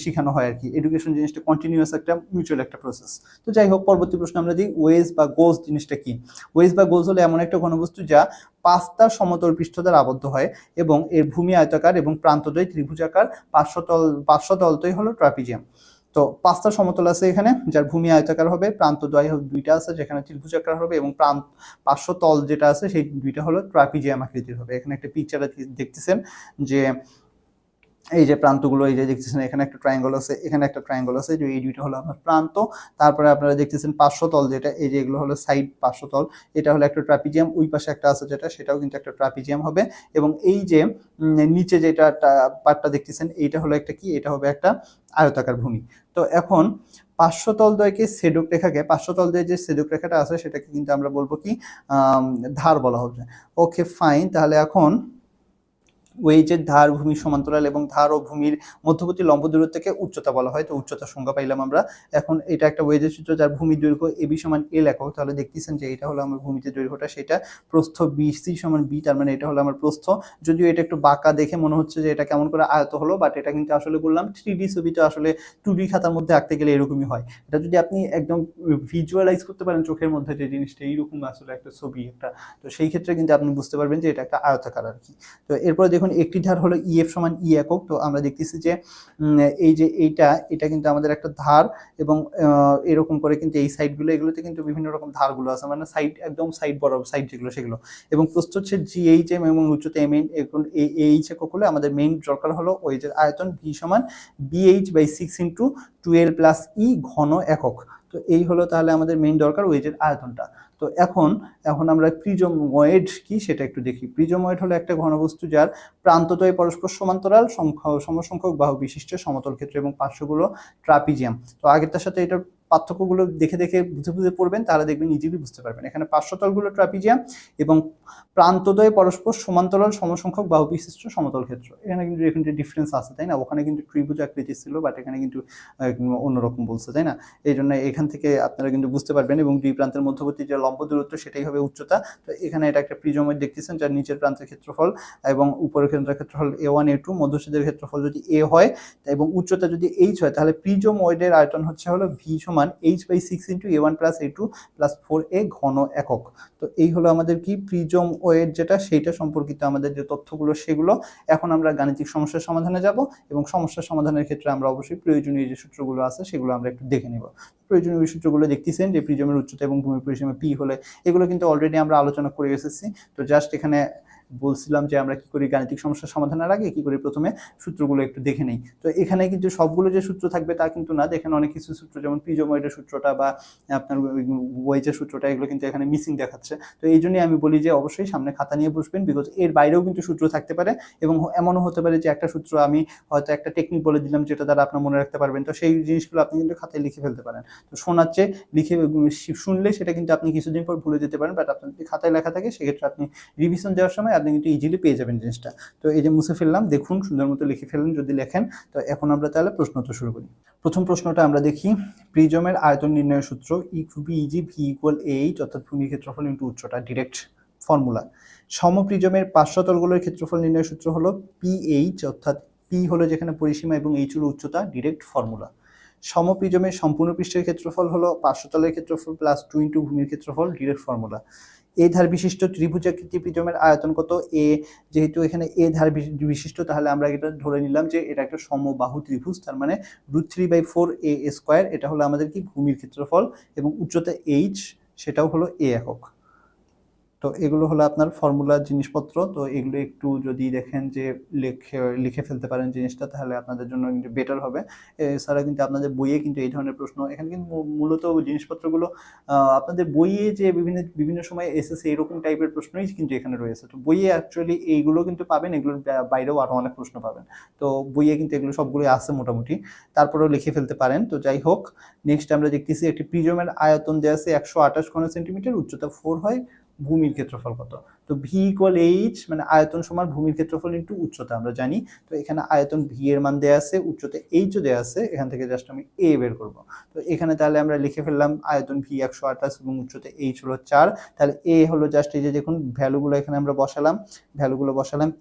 শেখানো হয় আর কি। এডুকেশন জিনিসটা কন্টিনিউয়াস একটা মিউচুয়াল একটা প্রসেস। তো যাই হোক, পরবর্তী প্রশ্ন আমরা দিই, ওয়েজ বা গোজ জিনিসটা কি। ওয়েজ বা গোজ হলো এমন একটা ঘনবস্তু যা 5টা সমতল পৃষ্ঠ দ্বারা আবদ্ধ হয়, এবং এর ভূমি আয়তাকার এবং প্রান্তদ্বয় ত্রিভুজাকার, পার্শ্বতলদ্বয় হলো ট্রাপিজিয়াম। তো 5টা সমতল আছে এখানে, যার ভূমি আয়তাকার হবে, প্রান্তদ্বয় 2টা আছে যেখানে ত্রিভুজাকার হবে, এবং পার্শ্বতল যেটা আছে সেই 2টা হলো ট্রাপিজিয়াম আকৃতির হবে। এখানে একটা পিকচার দেখতেছেন যে এই যে প্রান্তগুলো, এই যে দেখতেছেন এখানে একটা ট্রায়াঙ্গল আছে, এখানে একটা ট্রায়াঙ্গল আছে, যে এই দুইটা হলো আপনার প্রান্ত। তারপরে আপনারা দেখতেছেন পার্শ্বতল যেটা, এই যে এগুলো হলো সাইড পার্শ্বতল, এটা হলো একটা ট্রাপিজিয়াম। ওই পাশে একটা আছে যেটা, সেটাও কিন্তু একটা ট্রাপিজিয়াম হবে। এবং এই যে নিচে যেটা পার্টটা দেখতেছেন, এইটা হলো একটা কি, এটা হবে একটা আয়তাকার ভূমি। তো এখন পার্শ্বতলদ্বয়কে ছেদক রেখাকে, পার্শ্বতলদ্বয়ের যে ছেদক রেখাটা আছে সেটাকে কিন্তু আমরা বলবো কি, ধার বলা হবে। ওকে ফাইন, তাহলে এখন ওয়েজের ধার, ভূমির সমান্তরাল এবং ধার ও ভূমির মধ্যবর্তী লম্ব দূরত্বকে উচ্চতা বলা হয়। তো উচ্চতা সংজ্ঞা পাইলাম আমরা। এখন এটা একটা ওয়েজের সূত্র, যার ভূমির দৈর্ঘ্য এবি সমান এল একক। তাহলে দেখতেছেন যে এটা হলো আমার ভূমির দৈর্ঘ্যটা, সেটা প্রস্থ বিসি সমান বি, তার মানে এটা হলো আমার প্রস্থ। যদিও এটা একটু বাঁকা দেখে মনে হচ্ছে যে এটা কেমন করে আয়ত হলো, বাট এটা কিন্তু আসলে বললাম 3D ছবিতে আসলে 2D খাতার মধ্যে আঁকতে গেলে এরকমই হয়। এটা যদি আপনি একদম ভিজুয়ালাইজ করতে পারেন চোখের মধ্যে যে জিনিসটা এইরকম আসলে একটা ছবি একটা, তো সেই ক্ষেত্রে কিন্তু আপনি বুঝতে পারবেন যে এটা একটা আয়তাকার আর কি। তো এরপরে দেখুন একটি ধার হলো ইএফ সমান ই একক। তো আমরা দেখতেছি যে এই যে এটা কিন্তু আমাদের একটা ধার, এবং এরকম করে কিন্তু এই সাইডগুলো, এগুলোতে কিন্তু বিভিন্ন রকম ধারগুলো আছে, মানে সাইড একদম সাইড বরাবর সাইড যেগুলো সেগুলো, এবং প্রস্থ হচ্ছে জিএইচএম এবং উচ্চতা এম এখন এইচ একক হলে আমাদের মেইন দরকার হলো ওয়েজের আয়তন ভি সমান BH/6 ইন্টু 12 প্লাস ই ঘন একক। তো এই হলো তাহলে আমাদের মেইন দরকার ওয়েজের আয়তনটা। তো এখন আমরা প্রিজময়েড কি সেটা একটু দেখি। প্রিজময়েড হলো একটা ঘনবস্তু যার প্রান্তদ্বয় পরস্পর সমান্তরাল, সমসংখ্যক বাহু বিশিষ্ট, সমতল ক্ষেত্র এবং পার্শ্বগুলো ট্রাপিজিয়াম। তো আগেরটার সাথে এটার পার্থক্যগুলো দেখে বুঝে পড়বেন, তাহলে দেখবেন ইজিলি বুঝতে পারবেন। এখানে পার্শ্বতলগুলো ট্রাপিজিয়াম এবং প্রান্তদ্বয় পরস্পর সমান্তরাল, সমসংখ্যক বাহু বিশিষ্ট, সমতল ক্ষেত্র। এখানে কিন্তু ডিফারেন্স আছে, তাই না? ওখানে কিন্তু ত্রিভুজ আকৃতি ছিল, বাট এখানে কিন্তু অন্যরকম বলছে, তাই না? এই জন্য এখান থেকে আপনারা কিন্তু বুঝতে পারবেন। এবং দুই প্রান্তের মধ্যবর্তী যে লম্ব দূরত্ব সেটাই হবে উচ্চতা। তো এখানে এটা একটা প্রিজময়েড দেখতেছেন, যার নিচের প্রান্তের ক্ষেত্রফল এবং উপরের প্রান্তের ক্ষেত্রফল A1 A2, মধ্যচ্ছেদের ক্ষেত্রফল যদি A হয় এবং উচ্চতা যদি H হয়, তাহলে প্রিজময়েডের আয়তন হলো V সমান H/6 into A1 plus A2 plus 4A ঘন একক। তো এই হলো আমাদের কি প্রিজময়েড যেটা, সেইটা সম্পর্কিত আমাদের যে তথ্যগুলো সেগুলো। এখন আমরা গাণিতিক সমস্যার সমাধানে যাব, এবং সমস্যার সমাধানের ক্ষেত্রে আমরা অবশ্যই প্রয়োজনীয় যে সূত্রগুলো আছে সেগুলো আমরা একটু দেখে নেব। প্রয়োজনীয় সূত্রগুলো দেখতেছেন যে প্রিজমের উচ্চতা এবং ভূমির পরিসীমা পি হলে, এগুলো কিন্তু অলরেডি আমরা আলোচনা করে এসেছি। তো জাস্ট এখানে বলছিলাম যে আমরা কি করি গাণিতিক সমস্যার সমাধানের আগে কি করি প্রথমে সূত্রগুলো একটু দেখে নেই। তো এখানে কিন্তু সবগুলো যে সূত্র থাকবে তা কিন্তু না, এখানে অনেক কিছু সূত্র যেমন প্রিজমের সূত্রটা বা আপনার ওয়েজের সূত্রটা এগুলো কিন্তু এখানে মিসিং দেখাচ্ছে। তো এই জন্যই আমি বলি যে অবশ্যই সামনে খাতা নিয়ে বসবেন, বিকজ এর বাইরেও কিন্তু সূত্র থাকতে পারে এবং এমনও হতে পারে যে একটা সূত্র আমি হয়তো একটা টেকনিক বলে দিলাম যেটা দ্বারা আপনার মনে রাখতে পারবেন, তো সেই জিনিসগুলো আপনি কিন্তু খাতায় লিখে ফেলতে পারেন। তো শোনার চেয়ে লিখে শুনলে সেটা কিন্তু আপনি কিছুদিন পর ভুলে যেতে পারেন, বাট আপনার যদি খাতায় লেখা থাকে সেক্ষেত্রে আপনি রিভিশন দেওয়ার সময় আপনি কিন্তু ইজিলি পেয়ে যাবেন জিনিসটা। তো এই যে মুছে ফেললাম, দেখুন সুন্দর মতো লিখে ফেলুন যদি লেখেন। তো এখন আমরা তাহলে প্রশ্ন উত্তর শুরু করি। প্রথম প্রশ্নটা আমরা দেখি, প্রিজমের আয়তন নির্ণয়ের সূত্র ইজি ভি ইকুয়াল এইচ, অর্থাৎ ভূমির ক্ষেত্রফল ইন্টু উচ্চতা, ডিরেক্ট ফর্মুলা। সমপ্রিজমের পার্শ্বতলগুলোর ক্ষেত্রফল নির্ণয়ের সূত্র হলো পিএইচ, অর্থাৎ পি হলো যেখানে পরিসীমা এবং এইচ হলো উচ্চতা, ডিরেক্ট ফর্মুলা। সমপ্রিজমের সম্পূর্ণ পৃষ্ঠের ক্ষেত্রফল হলো পার্শ্বতলের ক্ষেত্রফল প্লাস 2 ইন্টু ভূমির ক্ষেত্রফল, ডিরেক্ট ফর্মুলা। এ ধার বিশিষ্ট ত্রিভুজাকৃতি প্রিজমের আয়তন কত? এ, যেহেতু এখানে এ ধার বিশিষ্ট তাহলে আমরা এটা ধরে নিলাম যে এটা একটা সমবাহু ত্রিভুজ, তার মানে √3/4 এ স্কোয়ার, এটা হলো আমাদের কি ভূমির ক্ষেত্রফল, এবং উচ্চতা এইচ সেটাও হলো এ একক। তো এগুলো হলো আপনার ফর্মুলার জিনিসপত্র। তো এগুলো একটু যদি দেখেন যে লিখে ফেলতে পারেন জিনিসটা, তাহলে আপনাদের জন্য কিন্তু বেটার হবে। এছাড়া কিন্তু আপনাদের বইয়ে কিন্তু এই ধরনের প্রশ্ন, এখানে কিন্তু মূলত জিনিসপত্রগুলো আপনাদের বইয়ে যে বিভিন্ন সময় এসেছে এরকম টাইপের প্রশ্নই কিন্তু এখানে রয়েছে। তো বইয়ে অ্যাকচুয়ালি এইগুলো কিন্তু পাবেন, এগুলোর বাইরেও আরও অনেক প্রশ্ন পাবেন। তো বইয়ে কিন্তু এগুলো সবগুলোই আছে মোটামুটি, তারপরেও লিখে ফেলতে পারেন। তো যাই হোক, নেক্সট আমরা দেখতেছি একটি প্রিজমের আয়তন দেওয়া আছে 128 ঘন সেন্টিমিটার, উচ্চতা 4 হয়, ভূমির ক্ষেত্রফল কত? তো ভি ইকুয়াল এইচ, মানে আয়তন সমান ভূমির ক্ষেত্রফল ইন্টু উচ্চতা আমরা জানি। তো এখানে আয়তন ভি এর মান দেওয়া আছে, উচ্চতা এইচও দেওয়া আছে, এখান থেকে জাস্ট আমি এ বের করব। তো এখানে তাহলে আমরা লিখে ফেললাম আয়তন ভি 128 এবং উচ্চতা এইচ হলো 4, তাহলে এ হলো জাস্ট এই যে দেখুন ভ্যালুগুলো এখানে আমরা বসালাম,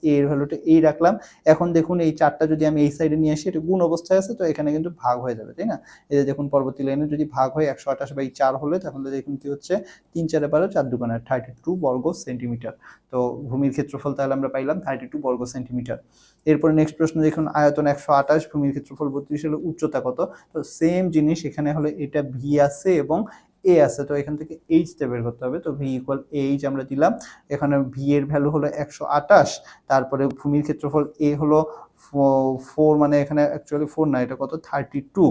এ এর ভ্যালুটা এই রাখলাম। এখন দেখুন এই 4টা যদি আমি এই সাইডে নিয়ে আসি, এটা গুণ অবস্থায় আছে, তো এখানে কিন্তু ভাগ হয়ে যাবে, তাই না? এই যে দেখুন পরবর্তী লাইনে যদি ভাগ হয় 128/4 হলে, তাহলে দেখুন কি হচ্ছে 3 4 12 4 2 32 বর্গ সেন্টিমিটার। তো ভূমির ক্ষেত্রফল তাহলে আমরা পাইলাম 32 বর্গ সেন্টিমিটার। এরপরে নেক্সট প্রশ্ন দেখুন, আয়তন 128, ভূমির ক্ষেত্রফল 32 হলে উচ্চতা কত? তো সেম জিনিস এখানে হলো, এটা ভি আছে এবং এ আছে, তো এখান থেকে এইচ তে বের করতে হবে। তো ভি ইকুয়াল এইচ আমরা দিলাম, এখানে ভি এর ভ্যালু হলো 128, তারপরে ভূমির ক্ষেত্রফল এ হলো 4, মানে এখানে অ্যাকচুয়ালি 4 না, এটা কত 32।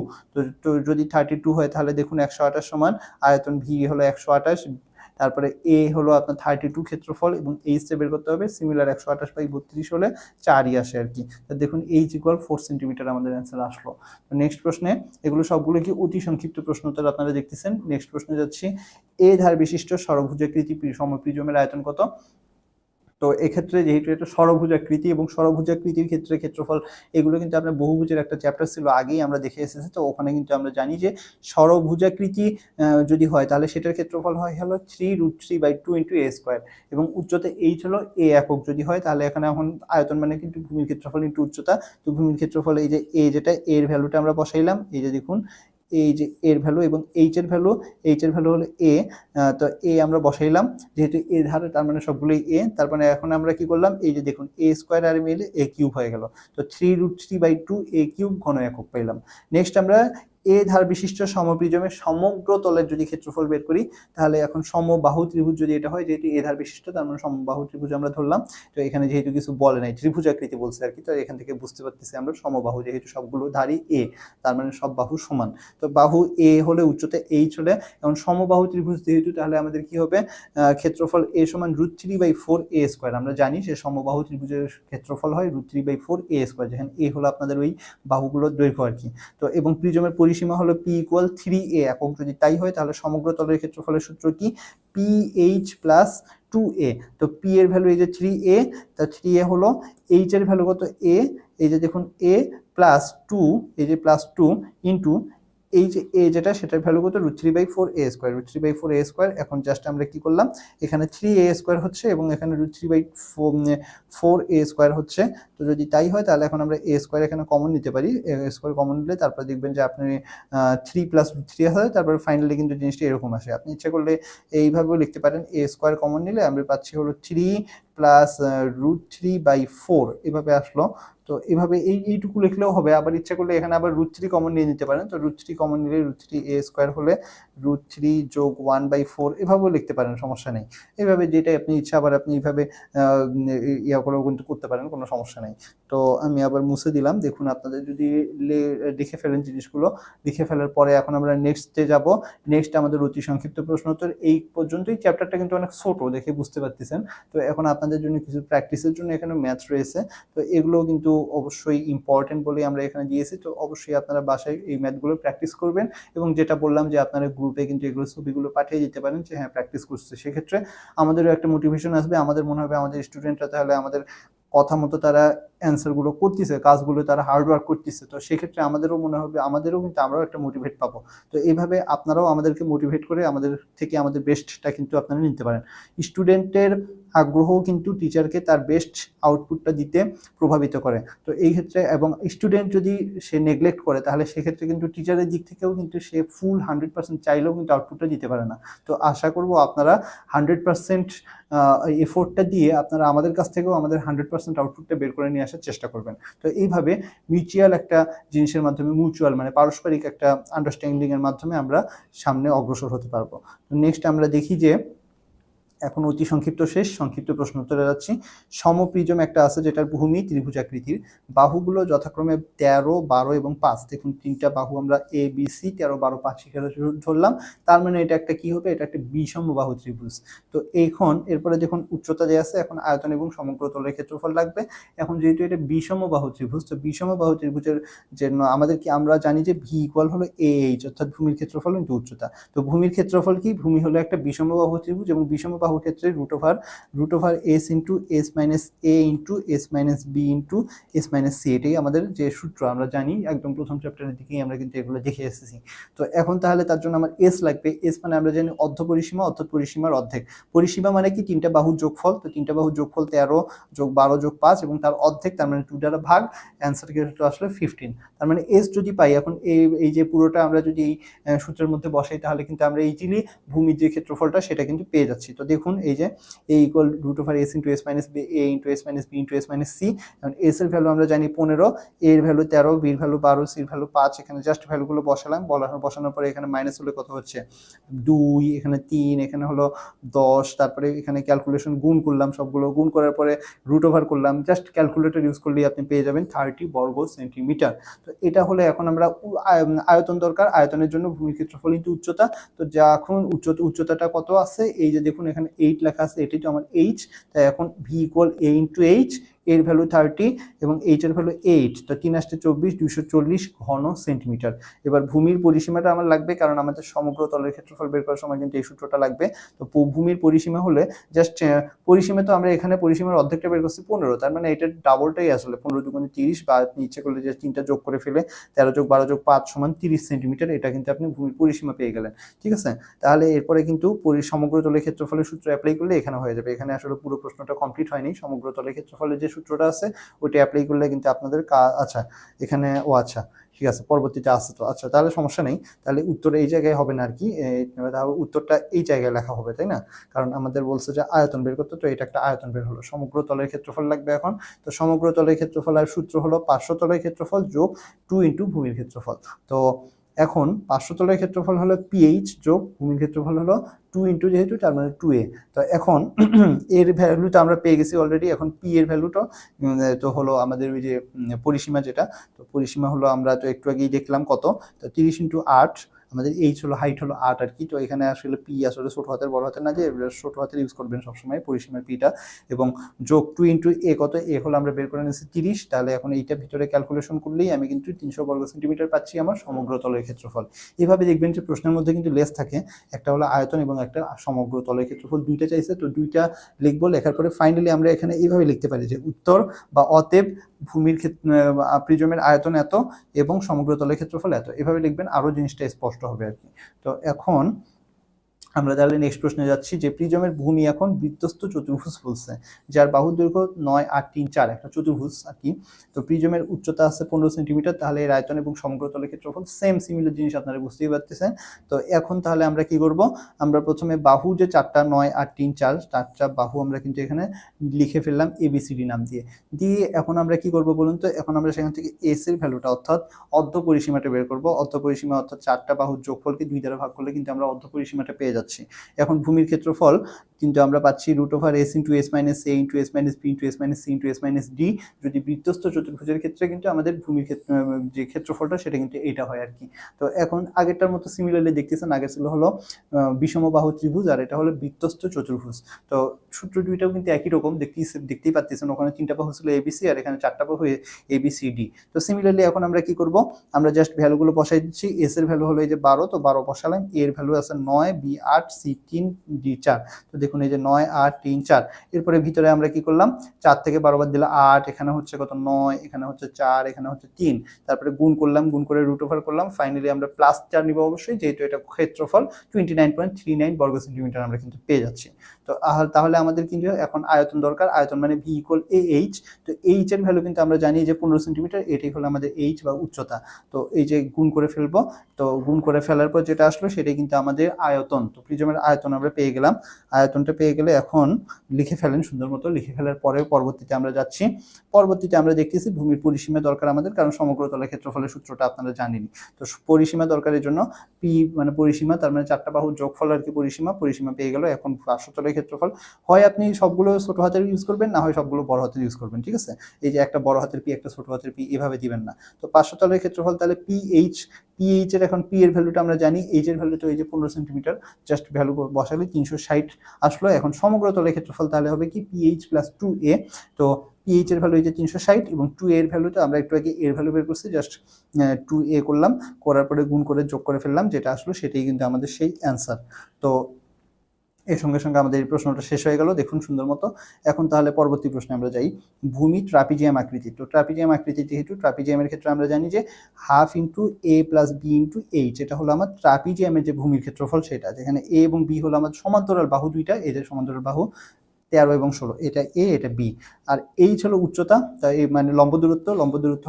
তো যদি 32 হয় তাহলে দেখুন 128 সমান আয়তন ভি হলো 128, তারপরে এ হলো আপনার 32 ক্ষেত্রফল এবং এইচ বের করতে হবে, সিমিলার 128/32 হলে 4ই আসে আর কি। তো দেখুন এইচ ইকুয়াল 4 সেন্টিমিটার আমাদের অ্যান্সার আসলো। তো নেক্সট প্রশ্নে, এগুলো সবগুলো কি অতি সংক্ষিপ্ত প্রশ্ন উত্তর আপনারা দেখতেছেন। নেক্সট প্রশ্নে যাচ্ছি, এ ধার বিশিষ্ট ষড়ভুজাকৃতি সমপ্রিজমের আয়তন কত? তো এক্ষেত্রে যেহেতু এটা ষড়ভুজাকৃতি এবং ষড়ভুজাকৃতির ক্ষেত্রে ক্ষেত্রফল, এগুলো কিন্তু আপনার বহুভুজের একটা চ্যাপ্টার ছিল আগেই আমরা দেখে এসেছি। তো ওখানে কিন্তু আমরা জানি যে ষড়ভুজাকৃতি যদি হয় তাহলে সেটার ক্ষেত্রফল হয় হলো 3√3/2 ইন্টু এ স্কোয়ার, এবং উচ্চতা এইচ হলো এ একক যদি হয়, তাহলে এখানে এখন আয়তন মানে কিন্তু ভূমির ক্ষেত্রফল ইন্টু উচ্চতা। তো ভূমির ক্ষেত্রফল এই যে এ, যেটা এর ভ্যালুটা আমরা বসাইলাম, এই যে দেখুন এই যে এর ভ্যালু এবং এইচ এর ভ্যালু হলো এ। তো এ আমরা বসাইলাম, যেহেতু এ ধারে তার মানে সবগুলোই এ, তার মানে এখন আমরা কি করলাম, এই যে দেখুন এ স্কোয়ার আর মিলে এ কিউব হয়ে গেল। তো 3√3/2 এ কিউব ঘন একক পাইলাম। নেক্সট আমরা এ ধার বিশিষ্ট সমপ্রিজমের সমগ্র তলের যদি ক্ষেত্রফল বের করি, তাহলে এখন সমবাহু ত্রিভুজ যদি এটা হয়, যেহেতু এ ধার বিশিষ্ট তার মানে সমবাহু ত্রিভুজ আমরা ধরলাম। তো এখানে যেহেতু কিছু বলে নাই, ত্রিভুজাকৃতি বলছে আর কি, তো এখান থেকে বুঝতে পারতেছি আমরা সমবাহু, যেহেতু সবগুলো ধারই এ, তার মানে সব বাহু সমান। তো বাহু এ হলে উচ্চতা এইচ হলে, এখন সমবাহু ত্রিভুজ যেহেতু, তাহলে আমাদের কি হবে, ক্ষেত্রফল এ সমান √3/4 এ স্কোয়ার। আমরা জানি যে সমবাহু ত্রিভুজের ক্ষেত্রফল হয় √3/4 এ স্কোয়ার, যেখানে এ হলো আপনাদের ওই বাহুগুলোর দৈর্ঘ্য আর কি। তো এবং প্রিজমের পরিসীমা হলো পি ইকুয়াল 3a একক, যদি তাই হয় তাহলে সমগ্র তলের ক্ষেত্রফলের সূত্র কি, PH প্লাস 2a। তো পি এর ভ্যালু এই যে 3a, তা 3a হলো, এইচ এর ভ্যালু কত a, এই যে দেখুন a প্লাস 2, এই যে প্লাস 2 ইন্টু এই যে এ যেটা, সেটার ভ্যালু কত, √3/4 এ স্কোয়ার, √3/4 এ স্কোয়ার। এখন জাস্ট আমরা কি করলাম, এখানে 3a স্কোয়ার হচ্ছে এবং এখানে √3/4 এ স্কোয়ার হচ্ছে। তো যদি তাই হয় তাহলে এখন আমরা এ স্কোয়ার এখানে কমন নিতে পারি, এ স্কোয়ার কমন নিলে তারপর দেখবেন যে আপনি 3 + √3 হয়, তারপর ফাইনালি কিন্তু জিনিসটা এরকম আসে। আপনি ইচ্ছা করলে এইভাবেও লিখতে পারেন, এ স্কোয়ার কমন নিলে আমরা পাচ্ছি হলো 3 প্লাস √3/4, এভাবে আসলো। তো এভাবে এইটুকু লিখলেও হবে, আবার ইচ্ছা করলে এখানে আবার √3 কমন নিয়ে নিতে পারেন। তো √3 কমন নিলে √3a স্কোয়ার হলে √3 যোগ 1/4 এভাবেও লিখতে পারেন, সমস্যা নেই। এইভাবে যেটাই আপনি ইচ্ছা আবার আপনি এইভাবে ইয়া করেও কিন্তু করতে পারেন, কোনো সমস্যা নেই। তো আমি আবার মুছে দিলাম। দেখুন আপনাদের যদি লিখে ফেলেন জিনিসগুলো, লিখে ফেলার পরে এখন আমরা নেক্সটে যাব। নেক্সট আমাদের অতি সংক্ষিপ্ত প্রশ্ন উত্তর। এই পর্যন্তই। চ্যাপ্টারটা কিন্তু অনেক ছোট, দেখে বুঝতে পারতেছেন। তো এখন আপনাদের জন্য কিছু প্র্যাকটিসের জন্য এখানে ম্যাথ রয়েছে। তো এগুলো কিন্তু অবশ্যই ইম্পর্টেন্ট বলেই আমরা এখানে দিয়েছি। তো অবশ্যই আপনারা বাসায় এই ম্যাথগুলো প্র্যাকটিস করবেন, এবং যেটা বললাম যে আপনারা গ্রুপে কিন্তু এগুলো ছবিগুলো পাঠিয়ে দিতে পারেন যে হ্যাঁ প্র্যাকটিস করছে। সেক্ষেত্রে আমাদেরও একটা মোটিভেশন আসবে, আমাদের মনে হবে আমাদের স্টুডেন্টরা তাহলে আমাদের কথা মতো তারা অ্যান্সারগুলো করতেছে, কাজগুলো তারা হার্ড ওয়ার্ক করতেছে। তো সেক্ষেত্রে আমাদেরও মনে হবে, আমাদেরও কিন্তু আমরাও একটা মোটিভেট পাবো। তো এইভাবে আপনারাও আমাদেরকে মোটিভেট করে আমাদের থেকে আমাদের বেস্টটা কিন্তু আপনারা নিতে পারেন। স্টুডেন্টের আগ্রহ কিন্তু টিচারকে তার বেস্ট আউটপুটটা দিতে প্রভাবিত করে। তো এই ক্ষেত্রে, এবং স্টুডেন্ট যদি সে নেগলেক্ট করে তাহলে সেক্ষেত্রে কিন্তু টিচারের দিক থেকেও কিন্তু সে ফুল 100% চাইলেও কিন্তু আউটপুটটা দিতে পারে না। তো আশা করব আপনারা 100% এফোর্টটা দিয়ে আপনারা আমাদের কাছ থেকেও আমাদের 100% আউটপুটটা বের করে নিয়ে আসার চেষ্টা করবেন। তো এইভাবে মিউচুয়াল একটা জিনিসের মাধ্যমে, মিউচুয়াল মানে পারস্পরিক একটা আন্ডারস্ট্যান্ডিংয়ের মাধ্যমে আমরা সামনে অগ্রসর হতে পারবো। তো নেক্সট আমরা দেখি যে এখন অতি সংক্ষিপ্ত শেষ, সংক্ষিপ্ত প্রশ্ন উত্তরে যাচ্ছি। সমপ্রিজম একটা আছে যেটার ভূমি ত্রিভুজাকৃতির, বাহুগুলো যথাক্রমে 13, 12 এবং 5। দেখুন তিনটা বাহু আমরা এ বি সি 13, 12, 5 হিসেবে ধরলাম। তার মানে এটা একটা কি হবে, এটা একটা বিষম বাহু ত্রিভুজ। তো এখন এরপরে দেখুন উচ্চতা যে আছে, এখন আয়তন এবং সমগ্র তলের ক্ষেত্রফল লাগবে। এখন যেহেতু এটা বিষম বাহু ত্রিভুজ, তো বিষম বাহু ত্রিভুজের জন্য আমাদের কি, আমরা জানি যে ভি ইকুয়াল হলো এ এইচ, অর্থাৎ ভূমির ক্ষেত্রফল ইনটু উচ্চতা। তো ভূমির ক্ষেত্রফল কি, ভূমি হলো একটা বিষম বাহু ত্রিভুজ, এবং বিষম বাহু ক্ষেত্রে √s into s minus a into s minus b into s minus c, এটাই আমাদের যে সূত্র আমরা জানি, একদম প্রথম চ্যাপ্টারের দিকেই আমরা কিন্তু এগুলো দেখে এসেছি। তো এখন তাহলে তার জন্য আমার s লাগবে। s মানে আমরা জানি অর্ধ পরিসীমা, অর্থাৎ পরিসীমার অর্ধেক। পরিসীমা মানে কি, তিনটা বাহুর যোগফল। তো তিনটা বাহুর যোগফল 13 যোগ 12 যোগ 5, এবং তার অর্ধেক, তার মানে 2 দ্বারা ভাগ। অ্যান্সার কিন্তু আসলে 15। তার মানে s যদি পাই, এখন এই যে পুরোটা আমরা যদি এই সূত্রের মধ্যে বসাই, তাহলে কিন্তু আমরা ইজিলি ভূমির যে ক্ষেত্রফলটা সেটা কিন্তু পেয়ে যাচ্ছি। তো দেখুন এই যে a equal √s into s minus b, a into s minus b into s minus c। এখন s এর ভ্যালু আমরা জানি 15, a এর ভ্যালু 13, b এর ভ্যালু 12, c এর ভ্যালু 5। এখানে জাস্ট ভ্যালুগুলো বসালাম, বসানোর পরে এখানে মাইনাস হলে কত হচ্ছে 2, এখানে 3, এখানে হলো 10। তারপরে এখানে ক্যালকুলেশন গুণ করলাম, সবগুলো গুণ করার পরে √ওভার করলাম। জাস্ট ক্যালকুলেটর ইউজ করলেই আপনি পেয়ে যাবেন 30 বর্গ সেন্টিমিটার। তো এটা হলে এখন আমরা আয়তন দরকার, আয়তনের জন্য ভূমির ক্ষেত্রফল ইনটু উচ্চতা। তো যখন উচ্চতাটা কত আছে, এই যে দেখুন এখানে 8 লেখা আছে, এটাই তো আমার h। তাই এখন v equal a into h, এর ভ্যালু 30 এবং h এর ভ্যালু 8। তো 3 আসতে 24, 240 ঘন সেন্টিমিটার। এবার ভূমির পরিসীমাটা আমার লাগবে, কারণ আমাদের সমগ্র তলের ক্ষেত্রফল বের করার সময় কিন্তু এই সূত্রটা লাগবে। তো ভূমির পরিসীমা হলে জাস্ট পরিসীমা, তো আমরা এখানে পরিসীমার অর্ধেকটা বের করছি 15, তার মানে এটার ডাবলটাই আসলে 15 দুগুণে 30, বা আপনি ইচ্ছে করলে যে 3টা যোগ করে ফেলে 13 যোগ 12 যোগ 5 সমান 30 সেন্টিমিটার, এটা কিন্তু আপনি ভূমির পরিসীমা পেয়ে গেলেন। ঠিক আছে, তাহলে এরপরে কিন্তু সমগ্র তলের ক্ষেত্রফলের সূত্র অ্যাপ্লাই করলে এখানে হয়ে যাবে। এখানে আসলে পুরো প্রশ্নটা কমপ্লিট হয়নি, সমগ্র তলের ক্ষেত্রফলের যে সূত্রটা আছে ওইটা অ্যাপ্লাই করলে কিন্তু আপনাদের আচ্ছা এখানে আচ্ছা ঠিক আছে, পরবর্তীতে আসছে তো। আচ্ছা তাহলে সমস্যা নেই, তাহলে উত্তর এই জায়গায় হবে না আর কি, উত্তরটা এই জায়গায় লেখা হবে, তাই না? কারণ আমাদের বলছে যে আয়তন বের করতে, তো এটা একটা আয়তন বের হলো। সমগ্র তলের ক্ষেত্রফল লাগবে এখন। তো সমগ্র তলের ক্ষেত্রফল আর সূত্র হলো পার্শ্ব তলের ক্ষেত্রফল যোগ 2 ইন্টু ভূমির ক্ষেত্রফল। তো এখন পার্শ্ব তলের ক্ষেত্রফল হলো ph যোগ ভূমির ক্ষেত্রফল হলো 2 ইন্টু, যেহেতু তার মানে 2a। তো এখন এর ভ্যালুটা আমরা পেয়ে গেছি অলরেডি। এখন p এর ভ্যালুটা তো হলো আমাদের ওই যে পরিসীমা যেটা, তো পরিসীমা হলো আমরা তো একটু আগেই দেখলাম কত, তো 30 ইন্টু 8, আমাদের এইচ হলো হাইট হলো 8 আর কি। তো এখানে আসলে পি আসলে ছোট হাতের বড় হাতের না, যে ছোট হাতের ইউজ করবেন সবসময় পরিসীমার পিটা, এবং যোগ 2 ইন্টু এ কত, এ হলো আমরা বের করে নিয়েছি 30। তাহলে এখন এইটা ভিতরে ক্যালকুলেশন করলেই আমি কিন্তু 300 বর্গ সেন্টিমিটার পাচ্ছি আমার সমগ্র তলের ক্ষেত্রফল। এভাবে দেখবেন যে প্রশ্নের মধ্যে কিন্তু লেস থাকে, একটা হলো আয়তন এবং একটা সমগ্র তলের ক্ষেত্রফল, দুইটা চাইছে, তো দুইটা লিখবো। লেখার পরে ফাইনালি আমরা এখানে এইভাবে লিখতে পারি যে উত্তর বা অতএব ভূমির প্রিজমের আয়তন এত এবং সমগ্র তলের ক্ষেত্রফল এত, এভাবে লিখবেন, আরো জিনিসটা স্পষ্ট হবে আর কি। তো এখন আমরা তাহলে নেক্সট প্রশ্নে যাচ্ছি যে প্রিজমের ভূমি এখন বৃত্তস্থ চতুর্ভুজ বলছে, যার বাহুর দৈর্ঘ্য 9, 8, 3, 4 একটা চতুর্ভুজ আর কি। তো প্রিজমের উচ্চতা আছে 15 সেন্টিমিটার, তাহলে এর আয়তন এবং সমগ্র তলের ক্ষেত্রফল সেম সিমিলার জিনিস আপনারা বুঝতেই পারতেছেন। তো এখন তাহলে আমরা কি করব, আমরা প্রথমে বাহু যে 4টা 9, 8, 3, 4 4টা বাহু আমরা কিন্তু এখানে লিখে ফেললাম এবিসিডি নাম দিয়ে। এখন আমরা কি করব বলুন তো, এখন আমরা সেখান থেকে এস এর ভ্যালুটা অর্থাৎ অর্ধ পরিসীমাটা বের করব। অর্ধ পরিসীমা অর্থাৎ 4টা বাহুর যোগফলকে 2 দ্বারা ভাগ করলে কিন্তু আমরা অর্ধ পরিসীমাটা পেয়ে যাচ্ছি। এখন ভূমির ক্ষেত্রফল কিন্তু আমরা পাচ্ছি √s * s - a * s - b * s - c * s - d। যদি বৃত্তস্থ চতুর্ভুজের ক্ষেত্রে কিন্তু আমাদের ভূমির যে ক্ষেত্রফলটা সেটা কিন্তু এটা হয় আর কি। তো এখন আগেরটার মতো সিমিলারলি দেখতেছেন, আগের ছিল হলো বিষমবাহু ত্রিভুজ আর এটা হলো বৃত্তস্থ চতুর্ভুজ। তো সূত্র দুইটাও কিন্তু একই রকম, দেখতেই পাচ্ছেন, ওখানে 3টা বাহু ছিল ABC আর এখানে 4টা বাহু ABCD। তো সিমিলারলি এখন আমরা কি করব, আমরা জাস্ট ভ্যালুগুলো বসাই দিচ্ছি। s এর ভ্যালু হলো এই যে 12, তো 12 বসালাম। a এর ভ্যালু আছে 9, b 8, c 3, d 4। তো দেখুন এই যে 9, 8, 3, 4। এরপরে ভিতরে আমরা কি করলাম, 4 থেকে 12 বাদ দিলে 8, এখানে হচ্ছে কত 9, এখানে হচ্ছে 4, এখানে হচ্ছে 3। তারপরে গুণ করলাম, গুণ করে √ওভার করলাম। ফাইনালি আমরা +4 নিব অবশ্যই, যেহেতু এটা ক্ষেত্রফল 29.39 বর্গ সেন্টিমিটার আমরা কিন্তু পেয়ে যাচ্ছি। তো তাহলে আমাদের কিন্তু এখন আয়তন দরকার, আয়তন মানে v = ah। তো h এর ভ্যালু কিন্তু আমরা জানি যে 15 সেন্টিমিটার, এটাই হলো আমাদের h বা উচ্চতা। তো এই যে গুণ করে ফেলবো, তো গুণ করে ফেলার পর যেটা আসলো সেটাই কিন্তু আমাদের আয়তন। তো প্রিজমের আয়তন আমরা পেয়ে গেলাম। আয়তনটা পেয়ে গেলে এখন লিখে ফেলেন সুন্দর মতো। লিখে ফেলার পরে পরবর্তীতে আমরা যাচ্ছি, পরবর্তীতে আমরা দেখতেছি ভূমির পরিসীমা দরকার আমাদের, কারণ সমগ্র তলের ক্ষেত্রফলের সূত্রটা আপনারা জানেনই। তো পরিসীমা দরকারের জন্য পি মানে পরিসীমা, তার মানে 4টা বাহুর যোগফল আর কি পরিসীমা পেয়ে গেল। এখন পার্শ্বতলের ক্ষেত্রফল হয় আপনি সবগুলো ছোট হাতের ইউজ করবেন, না হয় সবগুলো বড় হাতের ইউজ করবেন, ঠিক আছে। এই যে একটা বড় হাতের পি একটা ছোট হাতের পি এভাবে দিবেন না। তো পার্শ্বতলের ক্ষেত্রফল তাহলে পিএইচ এর এখন পি এর ভ্যালুটা আমরা জানি, এইচ এর ভ্যালু তো এই যে 15 সেন্টিমিটার, জাস্ট ভ্যালু বসালে 360 আসলো। এখন সমগ্র তলের ক্ষেত্রফল তাহলে হবে কি পিএইচ + 2a। তো পিএইচ এর ভ্যালু এই যে 360 এবং 2a এর ভ্যালুটা আমরা একটু আগে এর ভ্যালু বের করছি, জাস্ট 2a করলাম, করার পরে গুণ করে যোগ করে ফেললাম, যেটা আসলো সেটাই কিন্তু আমাদের সেই অ্যান্সার। তো এর সঙ্গে সঙ্গে আমাদের এই প্রশ্নটা শেষ হয়ে গেল, দেখুন সুন্দর মতো। এখন তাহলে পরবর্তী প্রশ্নে আমরা যাই। ভূমি ট্রাপিজিয়াম আকৃতি। তো ট্রাপিজিয়াম আকৃতি, যেহেতু ট্রাপিজিয়ামের ক্ষেত্রে আমরা জানি যে ½ * a + b * h, এটা হলো আমার ট্রাপিজিয়ামের যে ভূমির ক্ষেত্রফল সেটা, যেখানে a এবং b হলো আমার সমান্তরাল বাহু দুইটা, এই যে সমান্তরাল বাহু 13 এবং 16, এটা a এটা b। আর h হলো উচ্চতা, তাই মানে লম্ব দূরত্ব